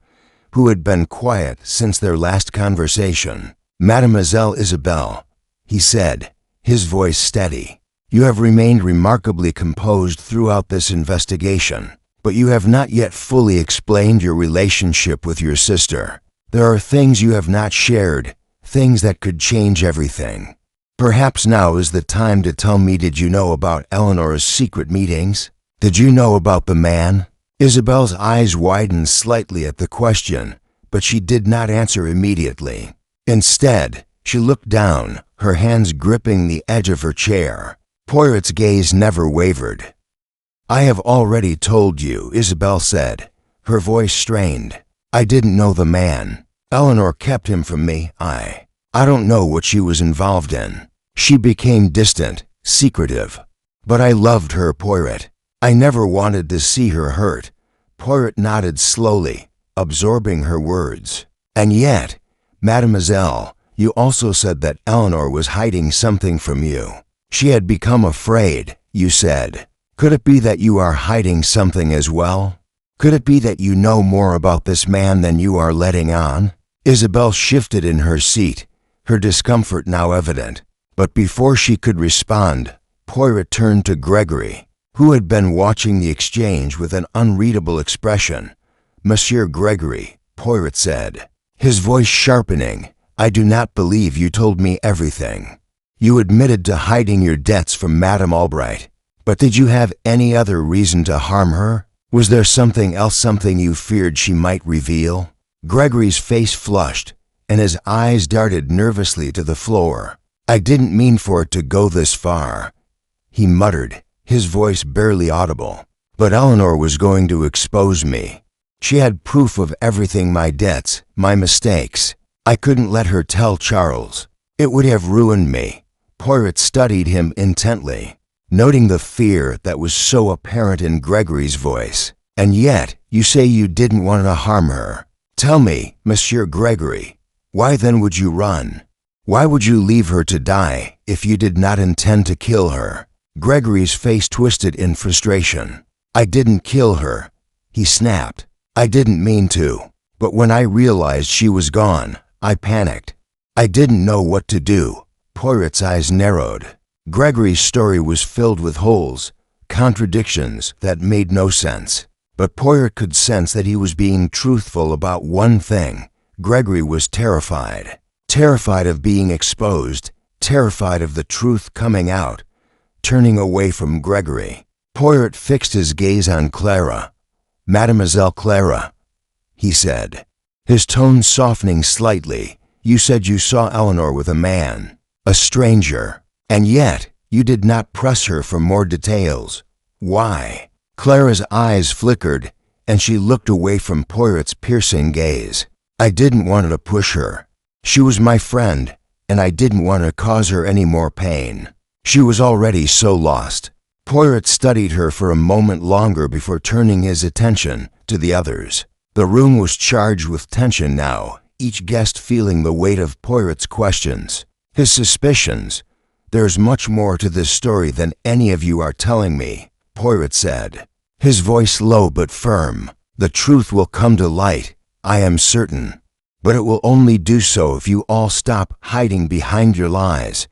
who had been quiet since their last conversation. Mademoiselle Isabel, he said, his voice steady. You have remained remarkably composed throughout this investigation, but you have not yet fully explained your relationship with your sister. There are things you have not shared, things that could change everything. Perhaps now is the time to tell me, did you know about Eleanor's secret meetings? Did you know about the man? Isabel's eyes widened slightly at the question, but she did not answer immediately. Instead, she looked down, her hands gripping the edge of her chair. Poirot's gaze never wavered. I have already told you, Isabel said, her voice strained. I didn't know the man. Eleanor kept him from me. I don't know what she was involved in. She became distant, secretive. But I loved her, Poirot. I never wanted to see her hurt. Poirot nodded slowly, absorbing her words. And yet, Mademoiselle, you also said that Eleanor was hiding something from you. She had become afraid, you said. Could it be that you are hiding something as well? Could it be that you know more about this man than you are letting on? Isabel shifted in her seat, her discomfort now evident. But before she could respond, Poirot turned to Gregory, who had been watching the exchange with an unreadable expression. Monsieur Gregory, Poirot said, his voice sharpening, I do not believe you told me everything. You admitted to hiding your debts from Madame Albright, but did you have any other reason to harm her? Was there something else, something you feared she might reveal? Gregory's face flushed, and his eyes darted nervously to the floor. I didn't mean for it to go this far, he muttered, his voice barely audible. But Eleanor was going to expose me. She had proof of everything, my debts, my mistakes. I couldn't let her tell Charles. It would have ruined me. Poirot studied him intently, noting the fear that was so apparent in Gregory's voice. And yet, you say you didn't want to harm her. Tell me, Monsieur Gregory, why then would you run? Why would you leave her to die if you did not intend to kill her? Gregory's face twisted in frustration. I didn't kill her, he snapped. I didn't mean to, but when I realized she was gone, I panicked. I didn't know what to do. Poirot's eyes narrowed. Gregory's story was filled with holes, contradictions that made no sense. But Poirot could sense that he was being truthful about one thing. Gregory was terrified. Terrified of being exposed, terrified of the truth coming out. Turning away from Gregory, Poirot fixed his gaze on Clara. Mademoiselle Clara, he said, his tone softening slightly. You said you saw Eleanor with a man, a stranger, and yet you did not press her for more details. Why? Clara's eyes flickered, and she looked away from Poirot's piercing gaze. I didn't want to push her. She was my friend, and I didn't want to cause her any more pain. She was already so lost. Poirot studied her for a moment longer before turning his attention to the others. The room was charged with tension now, each guest feeling the weight of Poirot's questions, his suspicions. There's much more to this story than any of you are telling me, Poirot said, his voice low but firm. The truth will come to light, I am certain. But it will only do so if you all stop hiding behind your lies.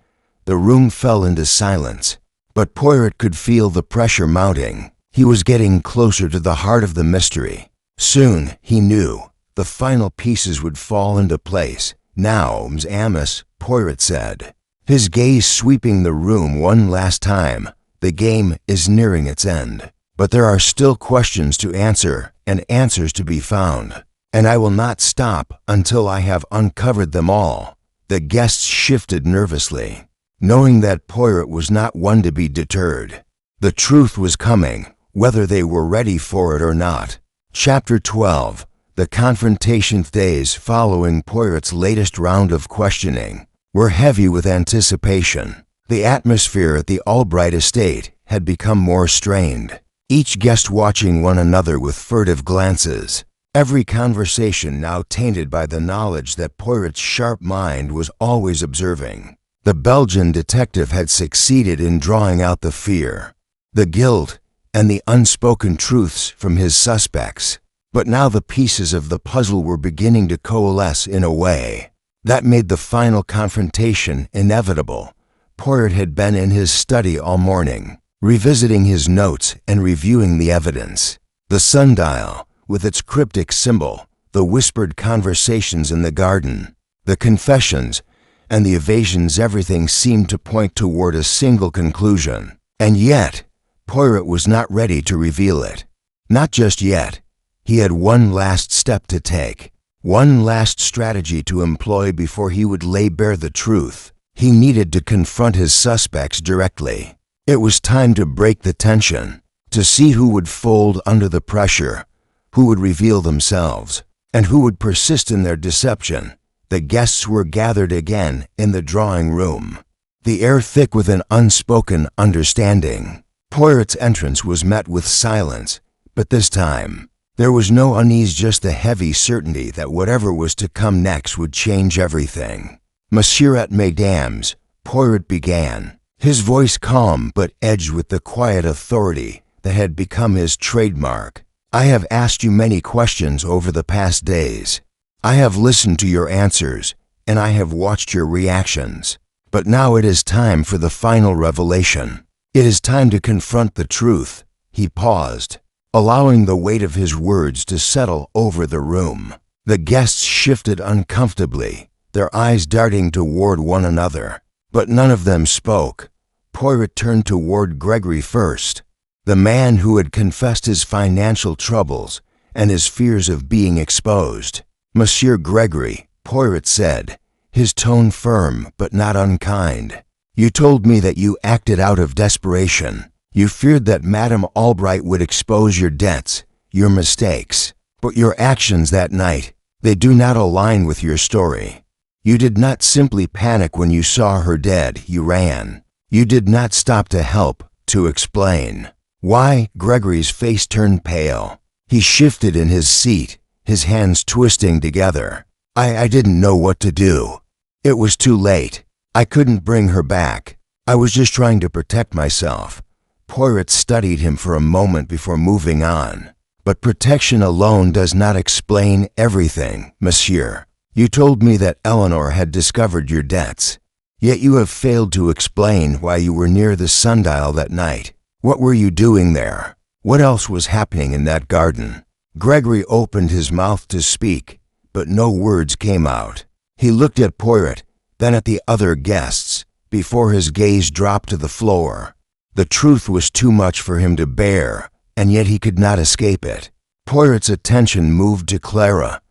The room fell into silence, but Poirot could feel the pressure mounting. He was getting closer to the heart of the mystery. Soon, he knew, the final pieces would fall into place. Now, Ms. Amos, Poirot said, his gaze sweeping the room one last time. The game is nearing its end, but there are still questions to answer and answers to be found, and I will not stop until I have uncovered them all. The guests shifted nervously, knowing that Poirot was not one to be deterred. The truth was coming, whether they were ready for it or not. Chapter 12. The confrontation days following Poirot's latest round of questioning were heavy with anticipation. The atmosphere at the Albright estate had become more strained, each guest watching one another with furtive glances, every conversation now tainted by the knowledge that Poirot's sharp mind was always observing. The Belgian detective had succeeded in drawing out the fear, the guilt, and the unspoken truths from his suspects. But now the pieces of the puzzle were beginning to coalesce in a way that made the final confrontation inevitable. Poirot had been in his study all morning, revisiting his notes and reviewing the evidence. The sundial, with its cryptic symbol, the whispered conversations in the garden, the confessions, and the evasions, everything seemed to point toward a single conclusion. And yet, Poirot was not ready to reveal it. Not just yet. He had one last step to take, one last strategy to employ before he would lay bare the truth. He needed to confront his suspects directly. It was time to break the tension, to see who would fold under the pressure, who would reveal themselves, and who would persist in their deception. The guests were gathered again in the drawing room, the air thick with an unspoken understanding. Poirot's entrance was met with silence, but this time, there was no unease, just the heavy certainty that whatever was to come next would change everything. Monsieur et Mesdames, Poirot began, his voice calm but edged with the quiet authority that had become his trademark. I have asked you many questions over the past days. I have listened to your answers, and I have watched your reactions. But now it is time for the final revelation. It is time to confront the truth. He paused, allowing the weight of his words to settle over the room. The guests shifted uncomfortably, their eyes darting toward one another, but none of them spoke. Poirot turned toward Gregory first, the man who had confessed his financial troubles and his fears of being exposed. Monsieur Gregory, Poirot said, his tone firm but not unkind. You told me that you acted out of desperation. You feared that Madame Albright would expose your debts, your mistakes. But your actions that night, they do not align with your story. You did not simply panic when you saw her dead, you ran. You did not stop to help, to explain. Why? Gregory's face turned pale. He shifted in his seat, his hands twisting together. I didn't know what to do. It was too late. I couldn't bring her back. I was just trying to protect myself. Poirot studied him for a moment before moving on. But protection alone does not explain everything, monsieur. You told me that Eleanor had discovered your debts. Yet you have failed to explain why you were near the sundial that night. What were you doing there? What else was happening in that garden? Gregory opened his mouth to speak, but no words came out. He looked at Poirot, then at the other guests, before his gaze dropped to the floor. The truth was too much for him to bear, and yet he could not escape it. Poirot's attention moved to Clara,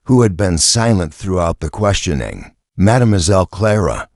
who had been silent throughout the questioning. Mademoiselle Clara,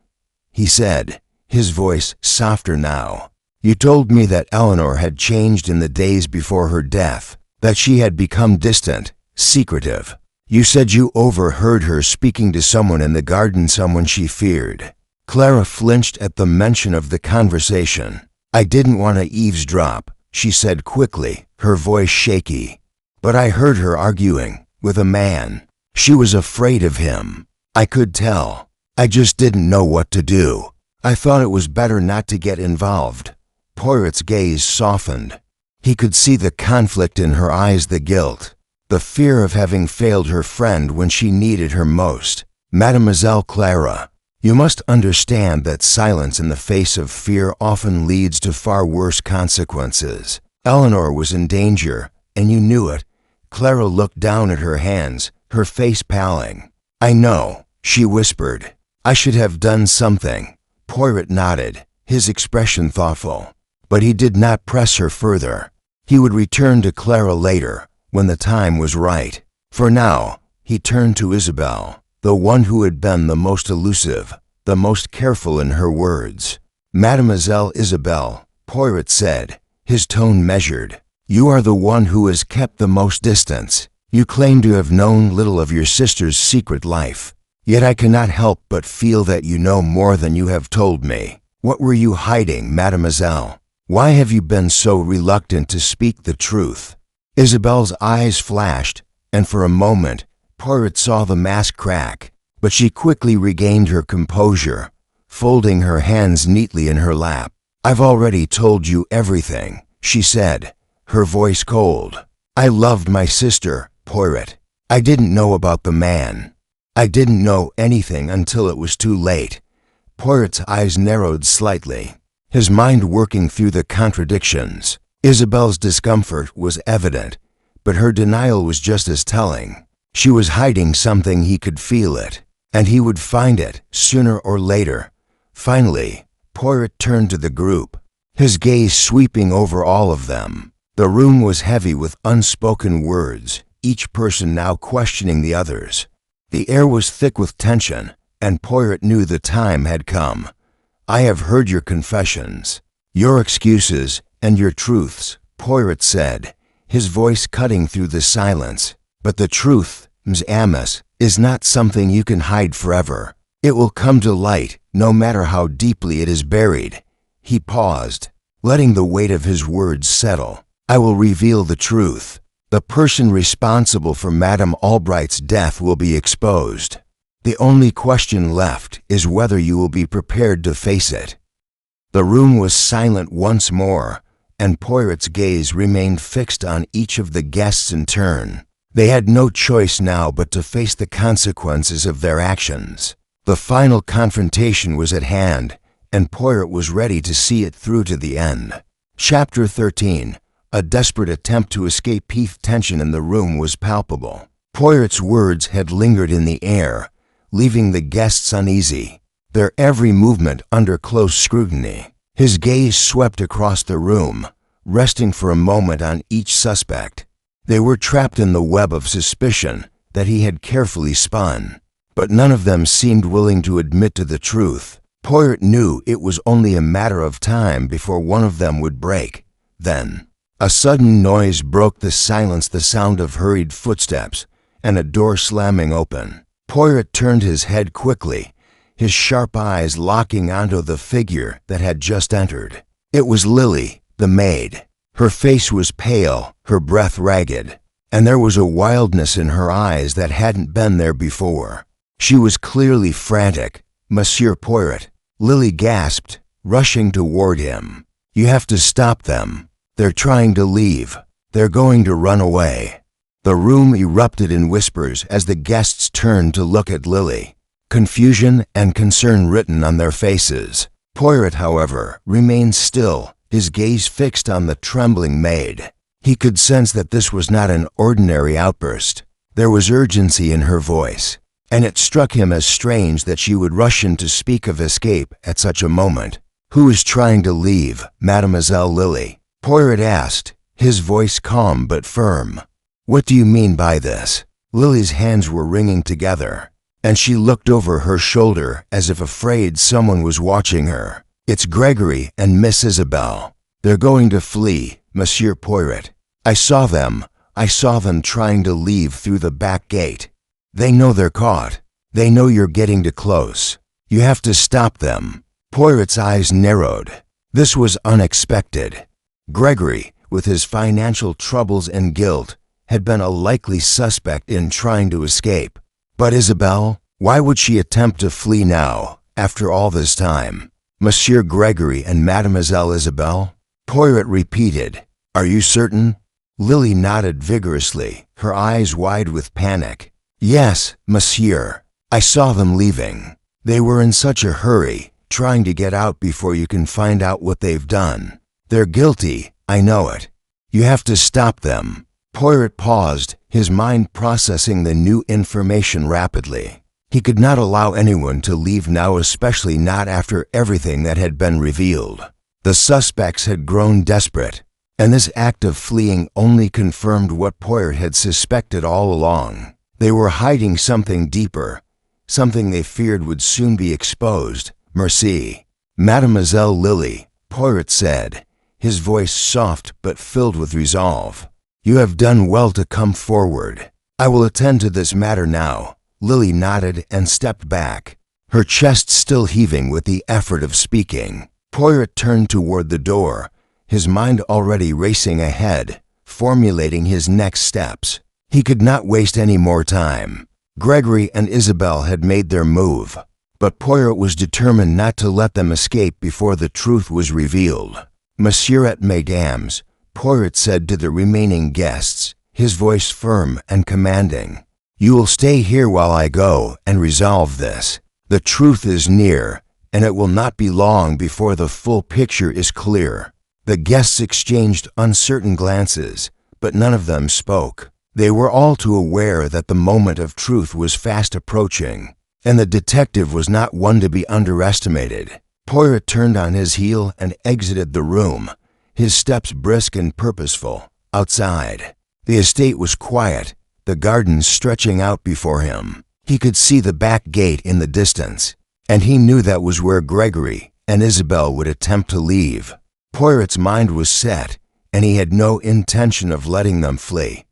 he said, his voice softer now. You told me that Eleanor had changed in the days before her death, that she had become distant, secretive. You said you overheard her speaking to someone in the garden, someone she feared. Clara flinched at the mention of the conversation. I didn't want to eavesdrop, she said quickly, her voice shaky. But I heard her arguing with a man. She was afraid of him. I could tell. I just didn't know what to do. I thought it was better not to get involved. Poirot's gaze softened. He could see the conflict in her eyes, the guilt, the fear of having failed her friend when she needed her most. Mademoiselle Clara, you must understand that silence in the face of fear often leads to far worse consequences. Eleanor was in danger, and you knew it. Clara looked down at her hands, her face paling. I know, she whispered. I should have done something. Poirot nodded, his expression thoughtful. But he did not press her further. He would return to Clara later, when the time was right. For now, he turned to Isabel, the one who had been the most elusive, the most careful in her words. Mademoiselle Isabel, Poirot said, his tone measured. You are the one who has kept the most distance. You claim to have known little of your sister's secret life. Yet I cannot help but feel that you know more than you have told me. What were you hiding, mademoiselle? Why have you been so reluctant to speak the truth? Isabel's eyes flashed, and for a moment, Poirot saw the mask crack, but she quickly regained her composure, folding her hands neatly in her lap. I've already told you everything, she said, her voice cold. I loved my sister, Poirot. I didn't know about the man. I didn't know anything until it was too late. Poirot's eyes narrowed slightly, his mind working through the contradictions. Isabel's discomfort was evident, but her denial was just as telling. She was hiding something, he could feel it, and he would find it sooner or later. Finally, Poirot turned to the group, his gaze sweeping over all of them. The room was heavy with unspoken words, each person now questioning the others. The air was thick with tension, and Poirot knew the time had come. I have heard your confessions, your excuses, and your truths, Poirot said, his voice cutting through the silence. But the truth, Ms. Amos, is not something you can hide forever. It will come to light, no matter how deeply it is buried. He paused, letting the weight of his words settle. I will reveal the truth. The person responsible for Madame Albright's death will be exposed. The only question left is whether you will be prepared to face it. The room was silent once more, and Poirot's gaze remained fixed on each of the guests in turn. They had no choice now but to face the consequences of their actions. The final confrontation was at hand, and Poirot was ready to see it through to the end. Chapter 13. A desperate attempt to escape. Tension in the room was palpable. Poirot's words had lingered in the air, leaving the guests uneasy, their every movement under close scrutiny. His gaze swept across the room, resting for a moment on each suspect. They were trapped in the web of suspicion that he had carefully spun, but none of them seemed willing to admit to the truth. Poirot knew it was only a matter of time before one of them would break. Then, a sudden noise broke the silence, the sound of hurried footsteps and a door slamming open. Poirot turned his head quickly, his sharp eyes locking onto the figure that had just entered. It was Lily, the maid. Her face was pale, her breath ragged, and there was a wildness in her eyes that hadn't been there before. She was clearly frantic. "Monsieur Poirot," Lily gasped, rushing toward him. "You have to stop them. They're trying to leave. They're going to run away." The room erupted in whispers as the guests turned to look at Lily, confusion and concern written on their faces. Poirot, however, remained still, his gaze fixed on the trembling maid. He could sense that this was not an ordinary outburst. There was urgency in her voice, and it struck him as strange that she would rush in to speak of escape at such a moment. "Who is trying to leave, Mademoiselle Lily?" Poirot asked, his voice calm but firm. "What do you mean by this?" Lily's hands were wringing together, and she looked over her shoulder as if afraid someone was watching her. "It's Gregory and Miss Isabel. They're going to flee, Monsieur Poirot. I saw them trying to leave through the back gate. They know they're caught. They know you're getting too close. You have to stop them." Poirot's eyes narrowed. This was unexpected. Gregory, with his financial troubles and guilt, had been a likely suspect in trying to escape. But Isabel? Why would she attempt to flee now, after all this time? "Monsieur Gregory and Mademoiselle Isabel?" Poirot repeated. "Are you certain?" Lily nodded vigorously, her eyes wide with panic. "Yes, monsieur. I saw them leaving. They were in such a hurry, trying to get out before you can find out what they've done. They're guilty, I know it. You have to stop them." Poirot paused, his mind processing the new information rapidly. He could not allow anyone to leave now, especially not after everything that had been revealed. The suspects had grown desperate, and this act of fleeing only confirmed what Poirot had suspected all along. They were hiding something deeper, something they feared would soon be exposed. "Merci, Mademoiselle Lily," Poirot said, his voice soft but filled with resolve. "You have done well to come forward. I will attend to this matter now." Lily nodded and stepped back, her chest still heaving with the effort of speaking. Poirot turned toward the door, his mind already racing ahead, formulating his next steps. He could not waste any more time. Gregory and Isabel had made their move, but Poirot was determined not to let them escape before the truth was revealed. "Monsieur et mesdames," Poirot said to the remaining guests, his voice firm and commanding, "you will stay here while I go and resolve this. The truth is near, and it will not be long before the full picture is clear." The guests exchanged uncertain glances, but none of them spoke. They were all too aware that the moment of truth was fast approaching, and the detective was not one to be underestimated. Poirot turned on his heel and exited the room, his steps brisk and purposeful. Outside, the estate was quiet, the gardens stretching out before him. He could see the back gate in the distance, and he knew that was where Gregory and Isabel would attempt to leave. Poirot's mind was set, and he had no intention of letting them flee.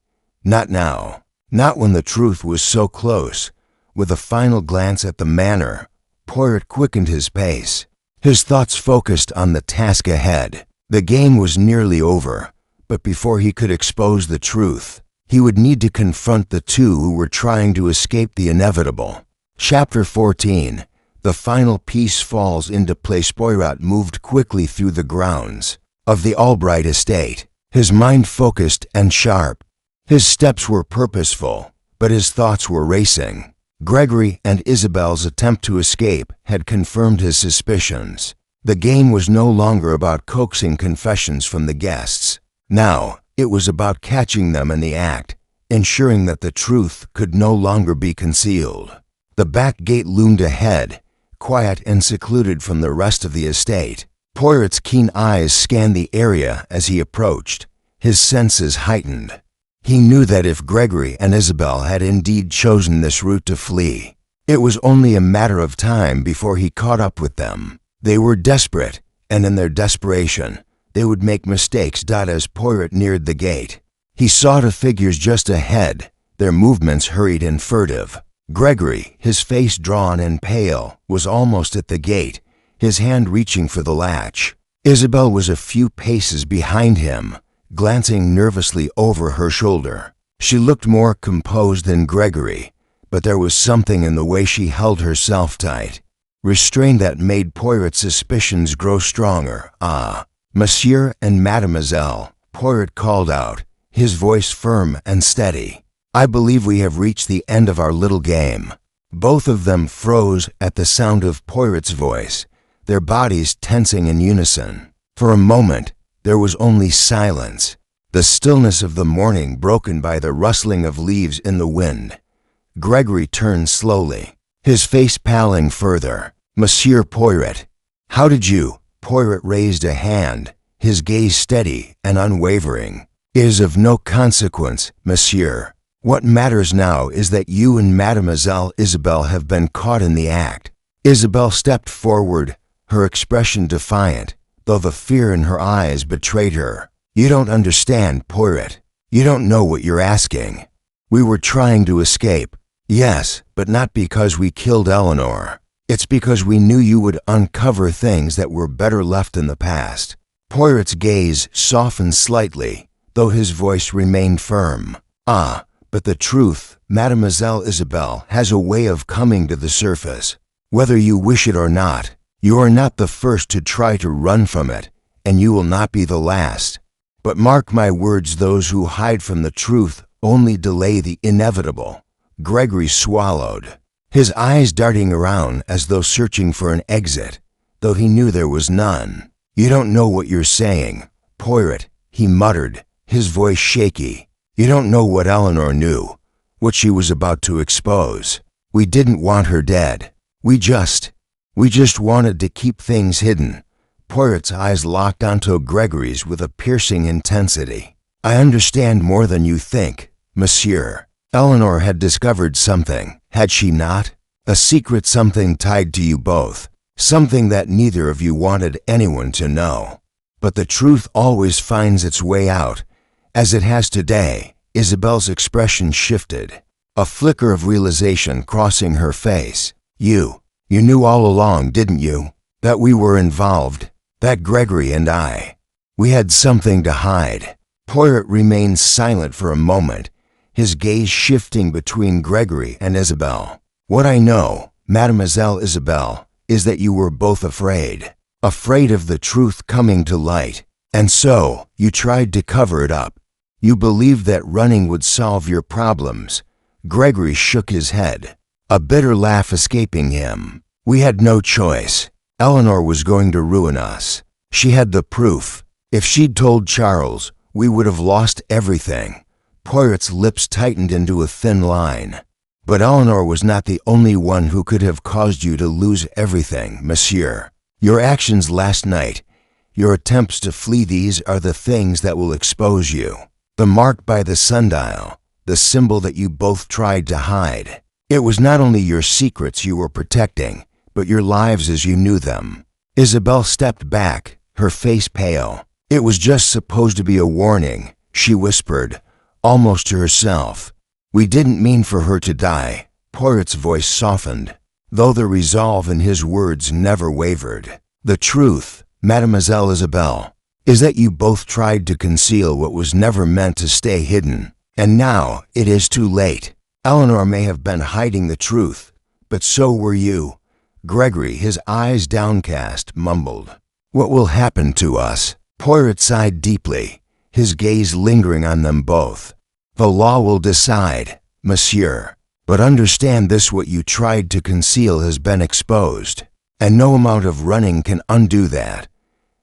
Not now, not when the truth was so close. With a final glance at the manor, Poirot quickened his pace. His thoughts focused on the task ahead. The game was nearly over, but before he could expose the truth, he would need to confront the two who were trying to escape the inevitable. Chapter 14. The final piece falls into place. Poirot moved quickly through the grounds of the Albright estate, his mind focused and sharp. His steps were purposeful, but his thoughts were racing. Gregory and Isabel's attempt to escape had confirmed his suspicions. The game was no longer about coaxing confessions from the guests. Now, it was about catching them in the act, ensuring that the truth could no longer be concealed. The back gate loomed ahead, quiet and secluded from the rest of the estate. Poirot's keen eyes scanned the area as he approached, his senses heightened. He knew that if Gregory and Isabel had indeed chosen this route to flee, it was only a matter of time before he caught up with them. They were desperate, and in their desperation, they would make mistakes. As Poirot neared the gate, he saw the figures just ahead, their movements hurried and furtive. Gregory, his face drawn and pale, was almost at the gate, his hand reaching for the latch. Isabel was a few paces behind him, glancing nervously over her shoulder. She looked more composed than Gregory, but there was something in the way she held herself tight, restrained, that made Poirot's suspicions grow stronger. "Ah, Monsieur and Mademoiselle," Poirot called out, his voice firm and steady. "I believe we have reached the end of our little game." Both of them froze at the sound of Poirot's voice, their bodies tensing in unison. For a moment, there was only silence, the stillness of the morning broken by the rustling of leaves in the wind. Gregory turned slowly, his face paling further. "Monsieur Poirot, how did you—" Poirot raised a hand, his gaze steady and unwavering. "It is of no consequence, monsieur. What matters now is that you and Mademoiselle Isabel have been caught in the act." Isabel stepped forward, her expression defiant, though the fear in her eyes betrayed her. "You don't understand, Poirot. You don't know what you're asking. We were trying to escape. Yes, but not because we killed Eleanor. It's because we knew you would uncover things that were better left in the past." Poirot's gaze softened slightly, though his voice remained firm. "Ah, but the truth, Mademoiselle Isabel, has a way of coming to the surface. Whether you wish it or not, you are not the first to try to run from it, and you will not be the last. But mark my words, those who hide from the truth only delay the inevitable." Gregory swallowed, his eyes darting around as though searching for an exit, though he knew there was none. "You don't know what you're saying, Poirot," he muttered, his voice shaky. "You don't know what Eleanor knew, what she was about to expose. We didn't want her dead. We just wanted to keep things hidden." Poirot's eyes locked onto Gregory's with a piercing intensity. "I understand more than you think, monsieur. Eleanor had discovered something, had she not? A secret, something tied to you both, something that neither of you wanted anyone to know. But the truth always finds its way out, as it has today." Isabel's expression shifted, a flicker of realization crossing her face. You knew all along, didn't you? That we were involved, that Gregory and we had something to hide." Poirot remained silent for a moment, his gaze shifting between Gregory and Isabel. "What I know, Mademoiselle Isabel, is that you were both afraid of the truth coming to light, and so you tried to cover it up. You believed that running would solve your problems." Gregory shook his head, a bitter laugh escaping him. "We had no choice. Eleanor was going to ruin us. She had the proof. If she'd told Charles, we would have lost everything." Poirot's lips tightened into a thin line. "But Eleanor was not the only one who could have caused you to lose everything, monsieur. Your actions last night, your attempts to flee, these are the things that will expose you. The mark by the sundial, the symbol that you both tried to hide. It was not only your secrets you were protecting, but your lives as you knew them." Isabel stepped back, her face pale. "It was just supposed to be a warning," she whispered, almost to herself. "We didn't mean for her to die." Poirot's voice softened, though the resolve in his words never wavered. "The truth, Mademoiselle Isabel, is that you both tried to conceal what was never meant to stay hidden. And now it is too late. Eleanor may have been hiding the truth, but so were you." Gregory, his eyes downcast, mumbled, "What will happen to us?" Poirot sighed deeply, his gaze lingering on them both. "The law will decide, monsieur. But understand this, what you tried to conceal has been exposed, and no amount of running can undo that."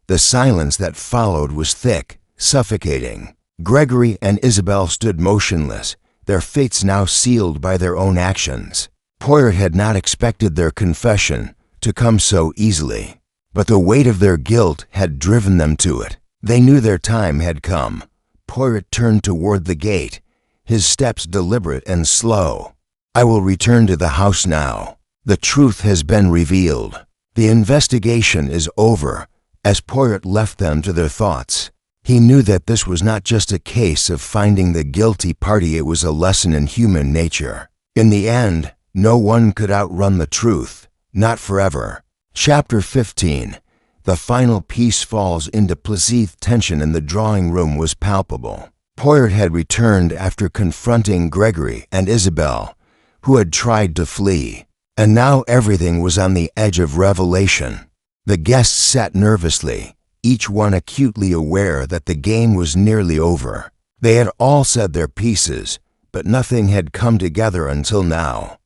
The silence that followed was thick, suffocating. Gregory and Isabel stood motionless, their fates now sealed by their own actions. Poirot had not expected their confession to come so easily, but the weight of their guilt had driven them to it. They knew their time had come. Poirot turned toward the gate, his steps deliberate and slow. "I will return to the house now. The truth has been revealed. The investigation is over." As Poirot left them to their thoughts, he knew that this was not just a case of finding the guilty party, it was a lesson in human nature. In the end, No one could outrun the truth, not forever. Chapter 15. The final piece falls into place. Tension in the drawing room was palpable. Poirot had returned after confronting Gregory and Isabel, who had tried to flee, and now everything was on the edge of revelation. The guests sat nervously, each one acutely aware that the game was nearly over. They had all said their pieces, but nothing had come together until now.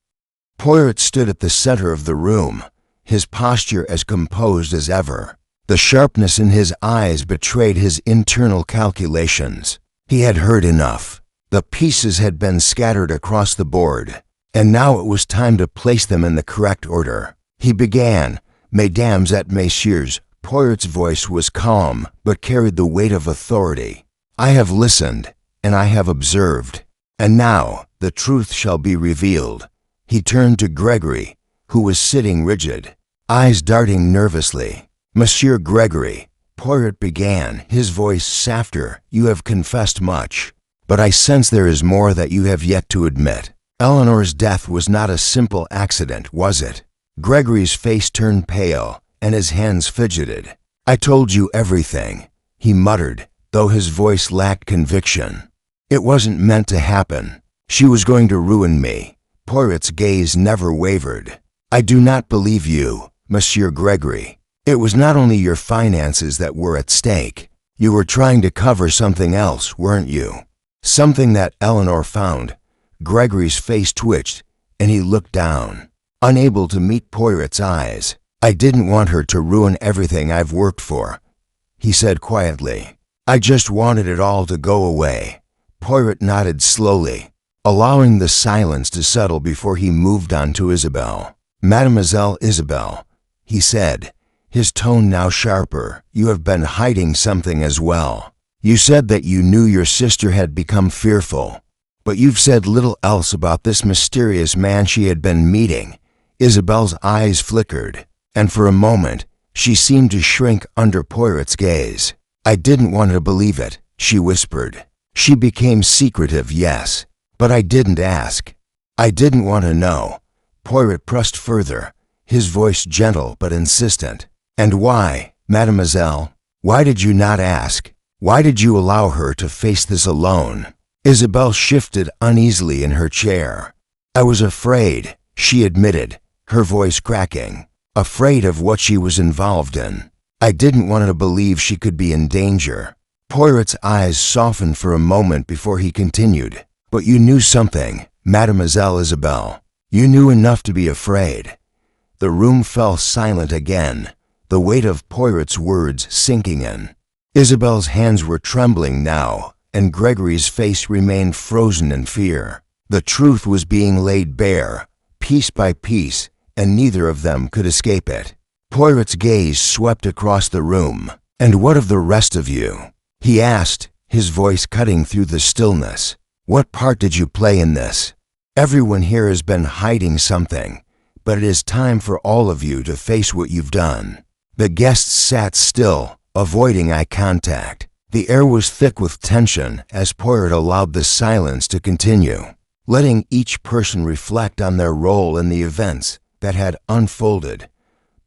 Poirot stood at the center of the room, his posture as composed as ever. The sharpness in his eyes betrayed his internal calculations. He had heard enough. The pieces had been scattered across the board, and now it was time to place them in the correct order. He began, Mesdames et Messieurs. Poirot's voice was calm, but carried the weight of authority. I have listened, and I have observed, and now the truth shall be revealed. He turned to Gregory, who was sitting rigid, eyes darting nervously. Monsieur Gregory, Poirot began, his voice softer, you have confessed much, but I sense there is more that you have yet to admit. Eleanor's death was not a simple accident, was it? Gregory's face turned pale, and his hands fidgeted. I told you everything, he muttered, though his voice lacked conviction. It wasn't meant to happen. She was going to ruin me. Poirot's gaze never wavered. I do not believe you, Monsieur Gregory. It was not only your finances that were at stake. You were trying to cover something else, weren't you? Something that Eleanor found. Gregory's face twitched, and he looked down, unable to meet Poirot's eyes. I didn't want her to ruin everything I've worked for, he said quietly. I just wanted it all to go away. Poirot nodded slowly, allowing the silence to settle before he moved on to Isabel. Mademoiselle Isabel, he said, his tone now sharper, you have been hiding something as well. You said that you knew your sister had become fearful, but you've said little else about this mysterious man she had been meeting. Isabel's eyes flickered, and for a moment, she seemed to shrink under Poirot's gaze. I didn't want to believe it, she whispered. She became secretive, yes, but I didn't ask. I didn't want to know. Poirot pressed further, his voice gentle but insistent. And why, mademoiselle? Why did you not ask? Why did you allow her to face this alone? Isabel shifted uneasily in her chair. I was afraid, she admitted, her voice cracking. Afraid of what she was involved in. I didn't want to believe she could be in danger. Poirot's eyes softened for a moment before he continued. But you knew something, Mademoiselle Isabel. You knew enough to be afraid. The room fell silent again, the weight of Poirot's words sinking in. Isabel's hands were trembling now, and Gregory's face remained frozen in fear. The truth was being laid bare, piece by piece, and neither of them could escape it. Poirot's gaze swept across the room. And what of the rest of you? He asked, his voice cutting through the stillness. What part did you play in this? Everyone here has been hiding something, but it is time for all of you to face what you've done. The guests sat still, avoiding eye contact. The air was thick with tension as Poirot allowed the silence to continue, letting each person reflect on their role in the events that had unfolded.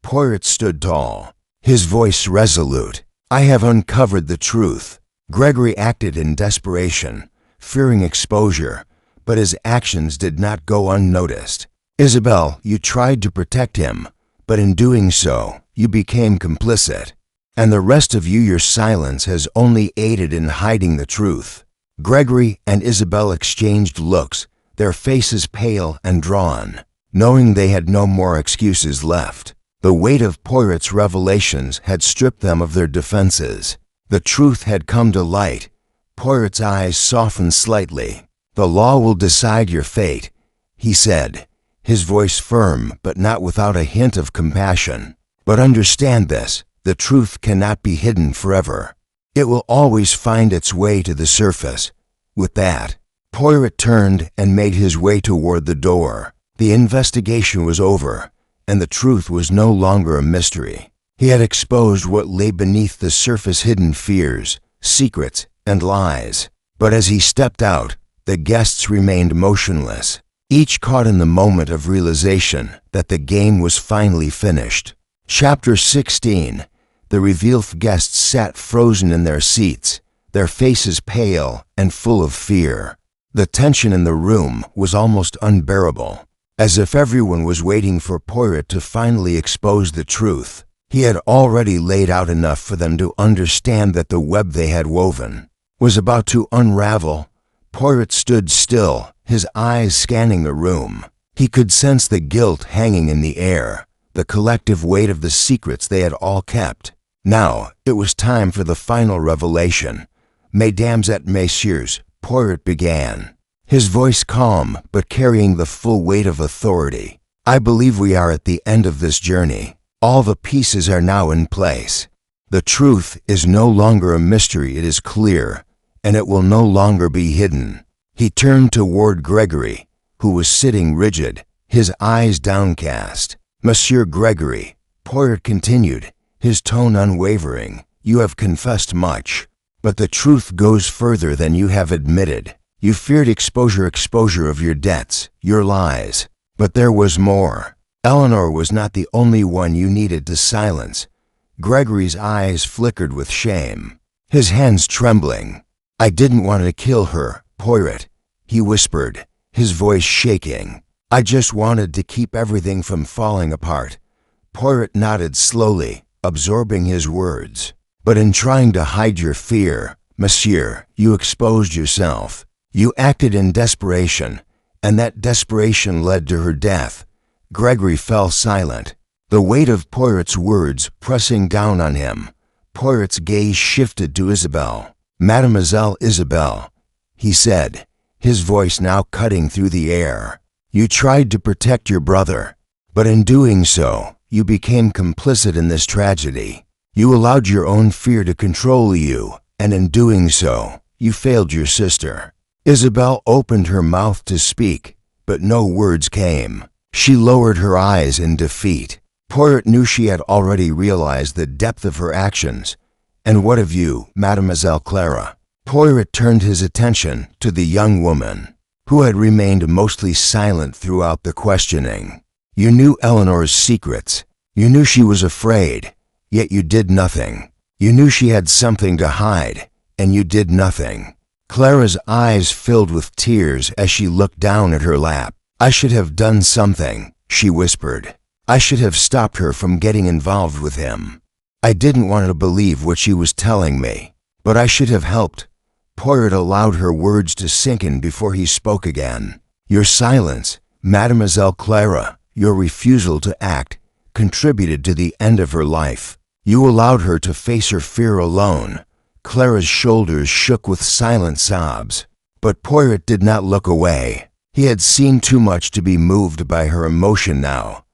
Poirot stood tall, his voice resolute. I have uncovered the truth. Gregory acted in desperation, fearing exposure, but his actions did not go unnoticed. Isabel, you tried to protect him, but in doing so, you became complicit. And the rest of you, your silence has only aided in hiding the truth. Gregory and Isabel exchanged looks, their faces pale and drawn, knowing they had no more excuses left. The weight of Poirot's revelations had stripped them of their defenses. The truth had come to light. Poirot's eyes softened slightly. The law will decide your fate, he said, his voice firm but not without a hint of compassion. But understand this, the truth cannot be hidden forever. It will always find its way to the surface. With that, Poirot turned and made his way toward the door. The investigation was over, and the truth was no longer a mystery. He had exposed what lay beneath the surface, hidden fears, secrets, and lies. But as he stepped out, the guests remained motionless. each caught in the moment of realization that the game was finally finished. Chapter 16. The revealed guests sat frozen in their seats, their faces pale and full of fear. The tension in the room was almost unbearable, as if everyone was waiting for Poirot to finally expose the truth. He had already laid out enough for them to understand that the web they had woven was about to unravel. Poirot stood still, his eyes scanning the room. He could sense the guilt hanging in the air, the collective weight of the secrets they had all kept. Now, it was time for the final revelation. Mesdames et messieurs, Poirot began, his voice calm but carrying the full weight of authority. I believe we are at the end of this journey. All the pieces are now in place. The truth is no longer a mystery, it is clear, and it will no longer be hidden. He turned toward Gregory, who was sitting rigid, his eyes downcast. Monsieur Gregory, Poirot continued, his tone unwavering, you have confessed much, but the truth goes further than you have admitted. You feared exposure of your debts, your lies, but there was more. Eleanor was not the only one you needed to silence. Gregory's eyes flickered with shame, his hands trembling. I didn't want to kill her, Poirot, he whispered, his voice shaking. I just wanted to keep everything from falling apart. Poirot nodded slowly, absorbing his words. But in trying to hide your fear, monsieur, you exposed yourself. You acted in desperation, and that desperation led to her death. Gregory fell silent, the weight of Poirot's words pressing down on him. Poirot's gaze shifted to Isabelle. Mademoiselle Isabelle, he said, his voice now cutting through the air. You tried to protect your brother, but in doing so, you became complicit in this tragedy. You allowed your own fear to control you, and in doing so, you failed your sister. Isabelle opened her mouth to speak, but no words came. She lowered her eyes in defeat. Poirot knew she had already realized the depth of her actions. And what of you, Mademoiselle Clara? Poirot turned his attention to the young woman, who had remained mostly silent throughout the questioning. You knew Eleanor's secrets. You knew she was afraid, yet you did nothing. You knew she had something to hide, and you did nothing. Clara's eyes filled with tears as she looked down at her lap. I should have done something, she whispered. I should have stopped her from getting involved with him. I didn't want to believe what she was telling me, but I should have helped. Poirot allowed her words to sink in before he spoke again. Your silence, Mademoiselle Clara, your refusal to act, contributed to the end of her life. You allowed her to face her fear alone. Clara's shoulders shook with silent sobs, but Poirot did not look away. He had seen too much to be moved by her emotion now.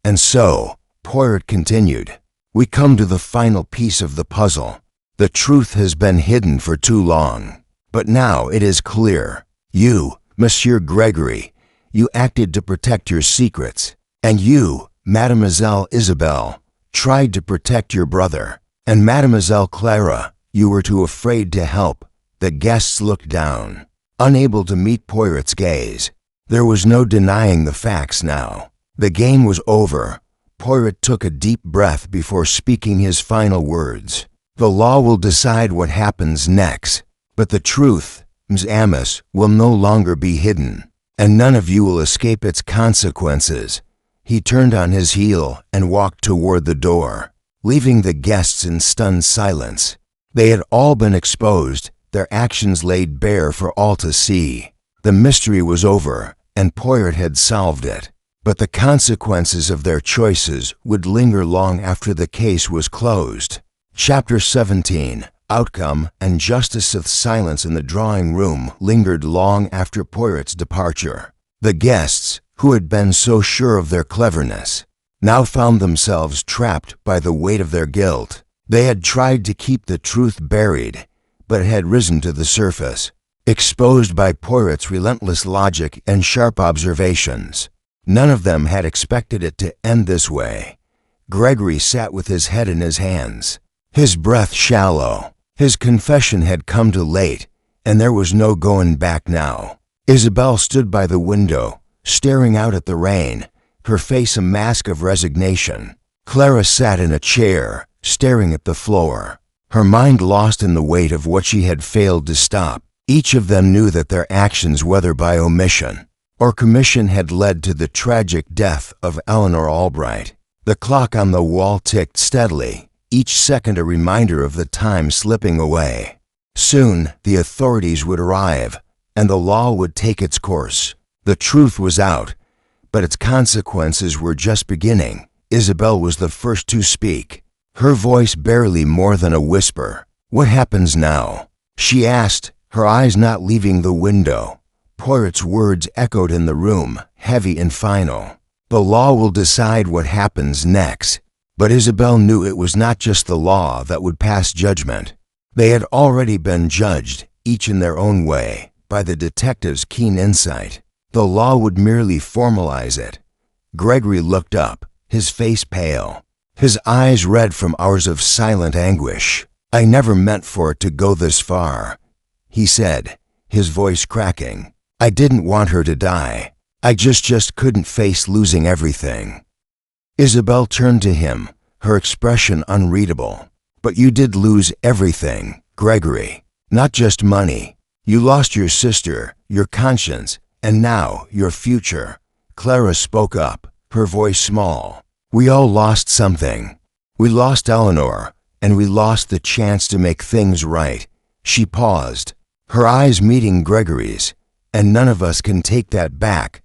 And so, Poirot continued, we come to the final piece of the puzzle. The truth has been hidden for too long, but now it is clear. You, Monsieur Gregory, you acted to protect your secrets, and you, Mademoiselle Isabelle, tried to protect your brother, and Mademoiselle Clara, you were too afraid to help. The guests looked down, unable to meet Poirot's gaze. There was no denying the facts now. The game was over. Poirot took a deep breath before speaking his final words. The law will decide what happens next, but the truth, Ms. Amos, will no longer be hidden, and none of you will escape its consequences. He turned on his heel and walked toward the door, leaving the guests in stunned silence. They had all been exposed, their actions laid bare for all to see. The mystery was over, and Poirot had solved it. But the consequences of their choices would linger long after the case was closed. Chapter 17. Outcome and Justice's silence in the drawing room lingered long after Poirot's departure. The guests, who had been so sure of their cleverness, now found themselves trapped by the weight of their guilt. They had tried to keep the truth buried, but it had risen to the surface, exposed by Poirot's relentless logic and sharp observations. None of them had expected it to end this way. Gregory sat with his head in his hands, his breath shallow. His confession had come too late, and there was no going back now. Isabelle stood by the window, staring out at the rain, her face a mask of resignation. Clara sat in a chair, staring at the floor, her mind lost in the weight of what she had failed to stop. Each of them knew that their actions, whether by omission or commission, had led to the tragic death of Eleanor Albright. The clock on the wall ticked steadily, each second a reminder of the time slipping away. Soon, the authorities would arrive, and the law would take its course. The truth was out, but its consequences were just beginning. Isabel was the first to speak, her voice barely more than a whisper. "What happens now?" she asked, her eyes not leaving the window. Poirot's words echoed in the room, heavy and final. "The law will decide what happens next." But Isabel knew it was not just the law that would pass judgment. They had already been judged, each in their own way, by the detective's keen insight. The law would merely formalize it. Gregory looked up, his face pale, his eyes red from hours of silent anguish. "I never meant for it to go this far," he said, his voice cracking. "I didn't want her to die. I just couldn't face losing everything." Isabel turned to him, her expression unreadable. "But you did lose everything, Gregory. Not just money. You lost your sister, your conscience, and now your future." Clara spoke up, her voice small. "We all lost something. We lost Eleanor, and we lost the chance to make things right." She paused, her eyes meeting Gregory's. "And none of us can take that back."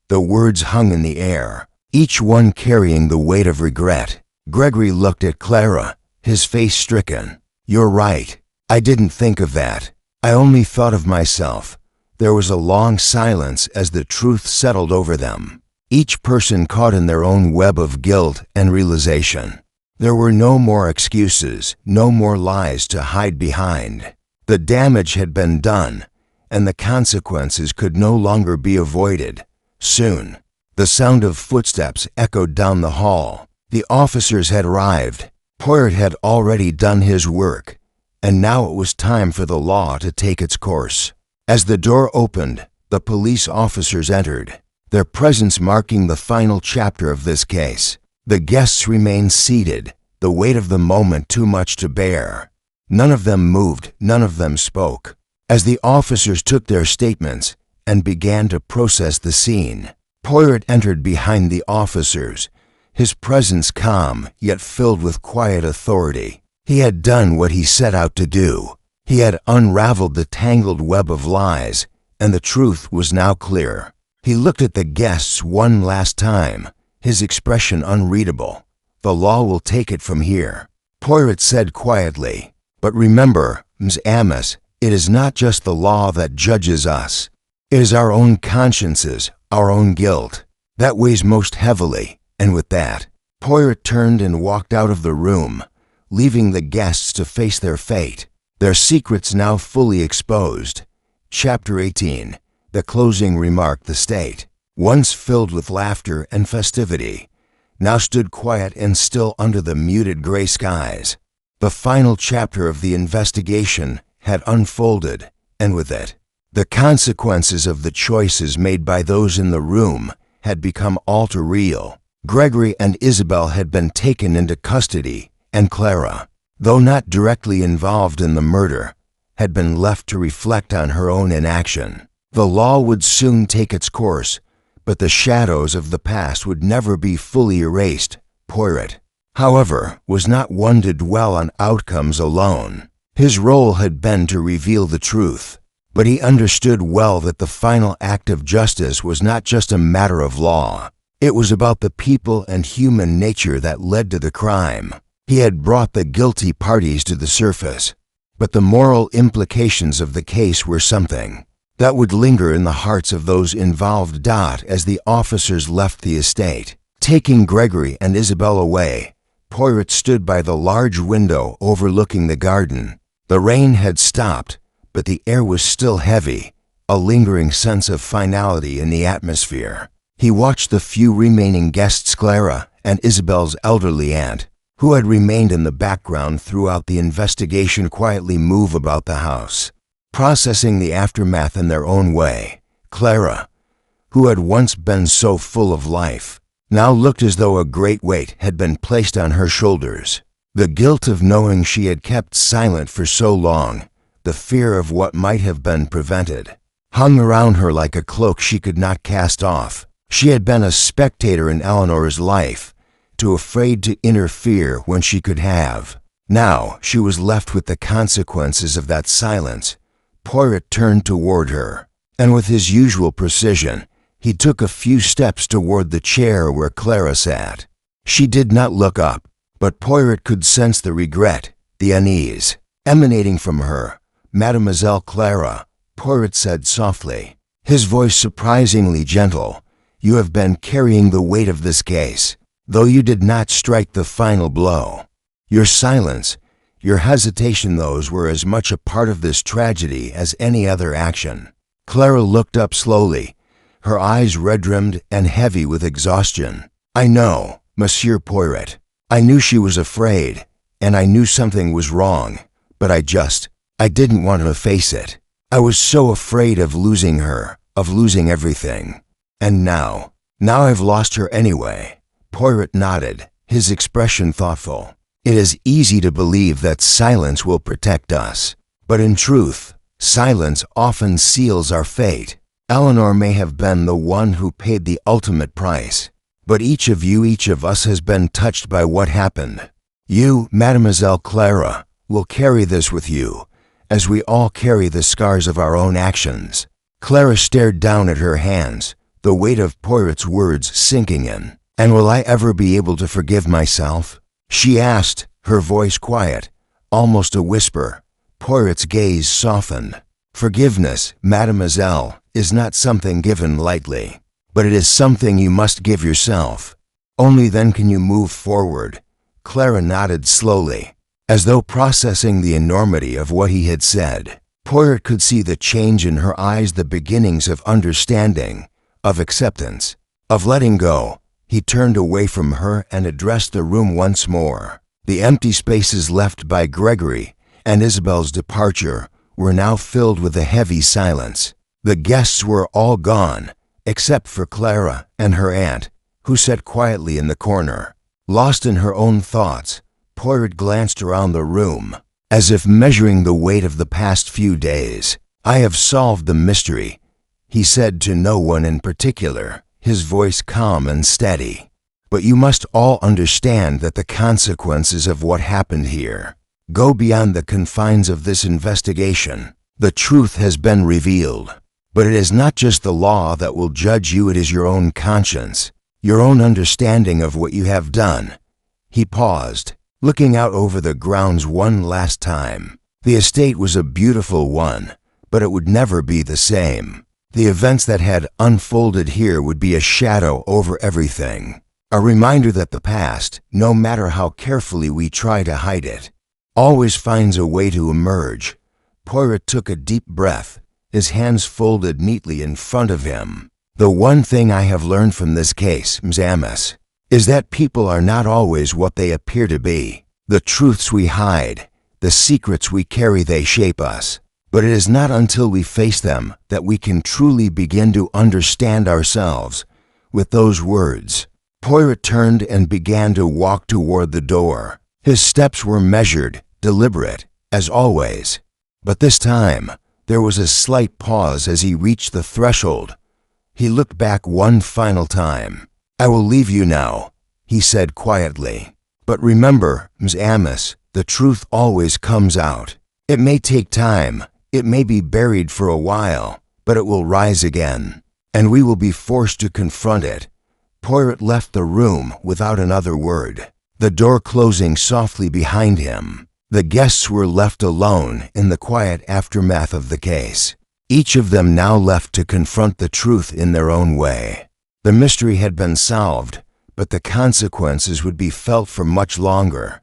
The words hung in the air, each one carrying the weight of regret. Gregory looked at Clara, his face stricken. "You're right. I didn't think of that. I only thought of myself." There was a long silence as the truth settled over them, each person caught in their own web of guilt and realization. There were no more excuses, no more lies to hide behind. The damage had been done, and the consequences could no longer be avoided. Soon, the sound of footsteps echoed down the hall. The officers had arrived. Poirot had already done his work, and now it was time for the law to take its course. As the door opened, the police officers entered, their presence marking the final chapter of this case. The guests remained seated, the weight of the moment too much to bear. None of them moved, none of them spoke. As the officers took their statements and began to process the scene, Poirot entered behind the officers, his presence calm yet filled with quiet authority. He had done what he set out to do. He had unraveled the tangled web of lies, and the truth was now clear. He looked at the guests one last time, his expression unreadable. "The law will take it from here," Poirot said quietly. "But remember, Ms. Amos, it is not just the law that judges us. It is our own consciences, our own guilt, that weighs most heavily." And with that, Poirot turned and walked out of the room, leaving the guests to face their fate, their secrets now fully exposed. Chapter 18. The closing remark. The state, once filled with laughter and festivity, now stood quiet and still under the muted gray skies. The final chapter of the investigation had unfolded, and with it, the consequences of the choices made by those in the room had become all too real. Gregory and Isabel had been taken into custody, and Clara, though not directly involved in the murder, had been left to reflect on her own inaction. The law would soon take its course, but the shadows of the past would never be fully erased. Poirot, however, was not one to dwell on outcomes alone. His role had been to reveal the truth, but he understood well that the final act of justice was not just a matter of law. It was about the people and human nature that led to the crime. He had brought the guilty parties to the surface, but the moral implications of the case were something that would linger in the hearts of those involved. As the officers left the estate, taking Gregory and Isabel away, Poirot stood by the large window overlooking the garden. The rain had stopped, but the air was still heavy, a lingering sense of finality in the atmosphere. He watched the few remaining guests, Clara and Isabel's elderly aunt, who had remained in the background throughout the investigation, quietly move about the house, processing the aftermath in their own way. Clara, who had once been so full of life, now looked as though a great weight had been placed on her shoulders. The guilt of knowing she had kept silent for so long, the fear of what might have been prevented, hung around her like a cloak she could not cast off. She had been a spectator in Eleanor's life, too afraid to interfere when she could have. Now she was left with the consequences of that silence. Poirot turned toward her, and with his usual precision, he took a few steps toward the chair where Clara sat. She did not look up, but Poirot could sense the regret, the unease, emanating from her. "Mademoiselle Clara," Poirot said softly, his voice surprisingly gentle, "you have been carrying the weight of this case, though you did not strike the final blow. Your silence, your hesitation, those were as much a part of this tragedy as any other action." Clara looked up slowly, her eyes red-rimmed and heavy with exhaustion. "I know, Monsieur Poirot. I knew she was afraid, and I knew something was wrong, but I didn't want to face it. I was so afraid of losing her, of losing everything. And now I've lost her anyway." Poirot nodded, his expression thoughtful. "It is easy to believe that silence will protect us, but in truth, silence often seals our fate. Eleanor may have been the one who paid the ultimate price, but each of us has been touched by what happened. You, Mademoiselle Clara, will carry this with you, as we all carry the scars of our own actions." Clara stared down at her hands, the weight of Poirot's words sinking in. "And will I ever be able to forgive myself?" she asked, her voice quiet, almost a whisper. Poirot's gaze softened. "Forgiveness, mademoiselle, is not something given lightly, but it is something you must give yourself. Only then can you move forward." Clara nodded slowly, as though processing the enormity of what he had said. Poirot could see the change in her eyes, the beginnings of understanding, of acceptance, of letting go. He turned away from her and addressed the room once more. The empty spaces left by Gregory and Isabel's departure were now filled with a heavy silence. The guests were all gone, except for Clara and her aunt, who sat quietly in the corner. Lost in her own thoughts, Poirot glanced around the room, as if measuring the weight of the past few days. "I have solved the mystery," he said to no one in particular, his voice calm and steady. "But you must all understand that the consequences of what happened here go beyond the confines of this investigation. The truth has been revealed, but it is not just the law that will judge you, it is your own conscience, your own understanding of what you have done." He paused, looking out over the grounds one last time. The estate was a beautiful one, but it would never be the same. The events that had unfolded here would be a shadow over everything, a reminder that the past, no matter how carefully we try to hide it, always finds a way to emerge. Poirot took a deep breath, his hands folded neatly in front of him. "The one thing I have learned from this case, Ms. Amos, is that people are not always what they appear to be. The truths we hide, the secrets we carry, they shape us. But it is not until we face them that we can truly begin to understand ourselves." With those words, Poirot turned and began to walk toward the door. His steps were measured, deliberate, as always. But this time, there was a slight pause as he reached the threshold. He looked back one final time. "I will leave you now," he said quietly. "But remember, Ms. Amos, the truth always comes out. It may take time, it may be buried for a while, but it will rise again, and we will be forced to confront it." Poirot left the room without another word, the door closing softly behind him. The guests were left alone in the quiet aftermath of the case, each of them now left to confront the truth in their own way. The mystery had been solved, but the consequences would be felt for much longer.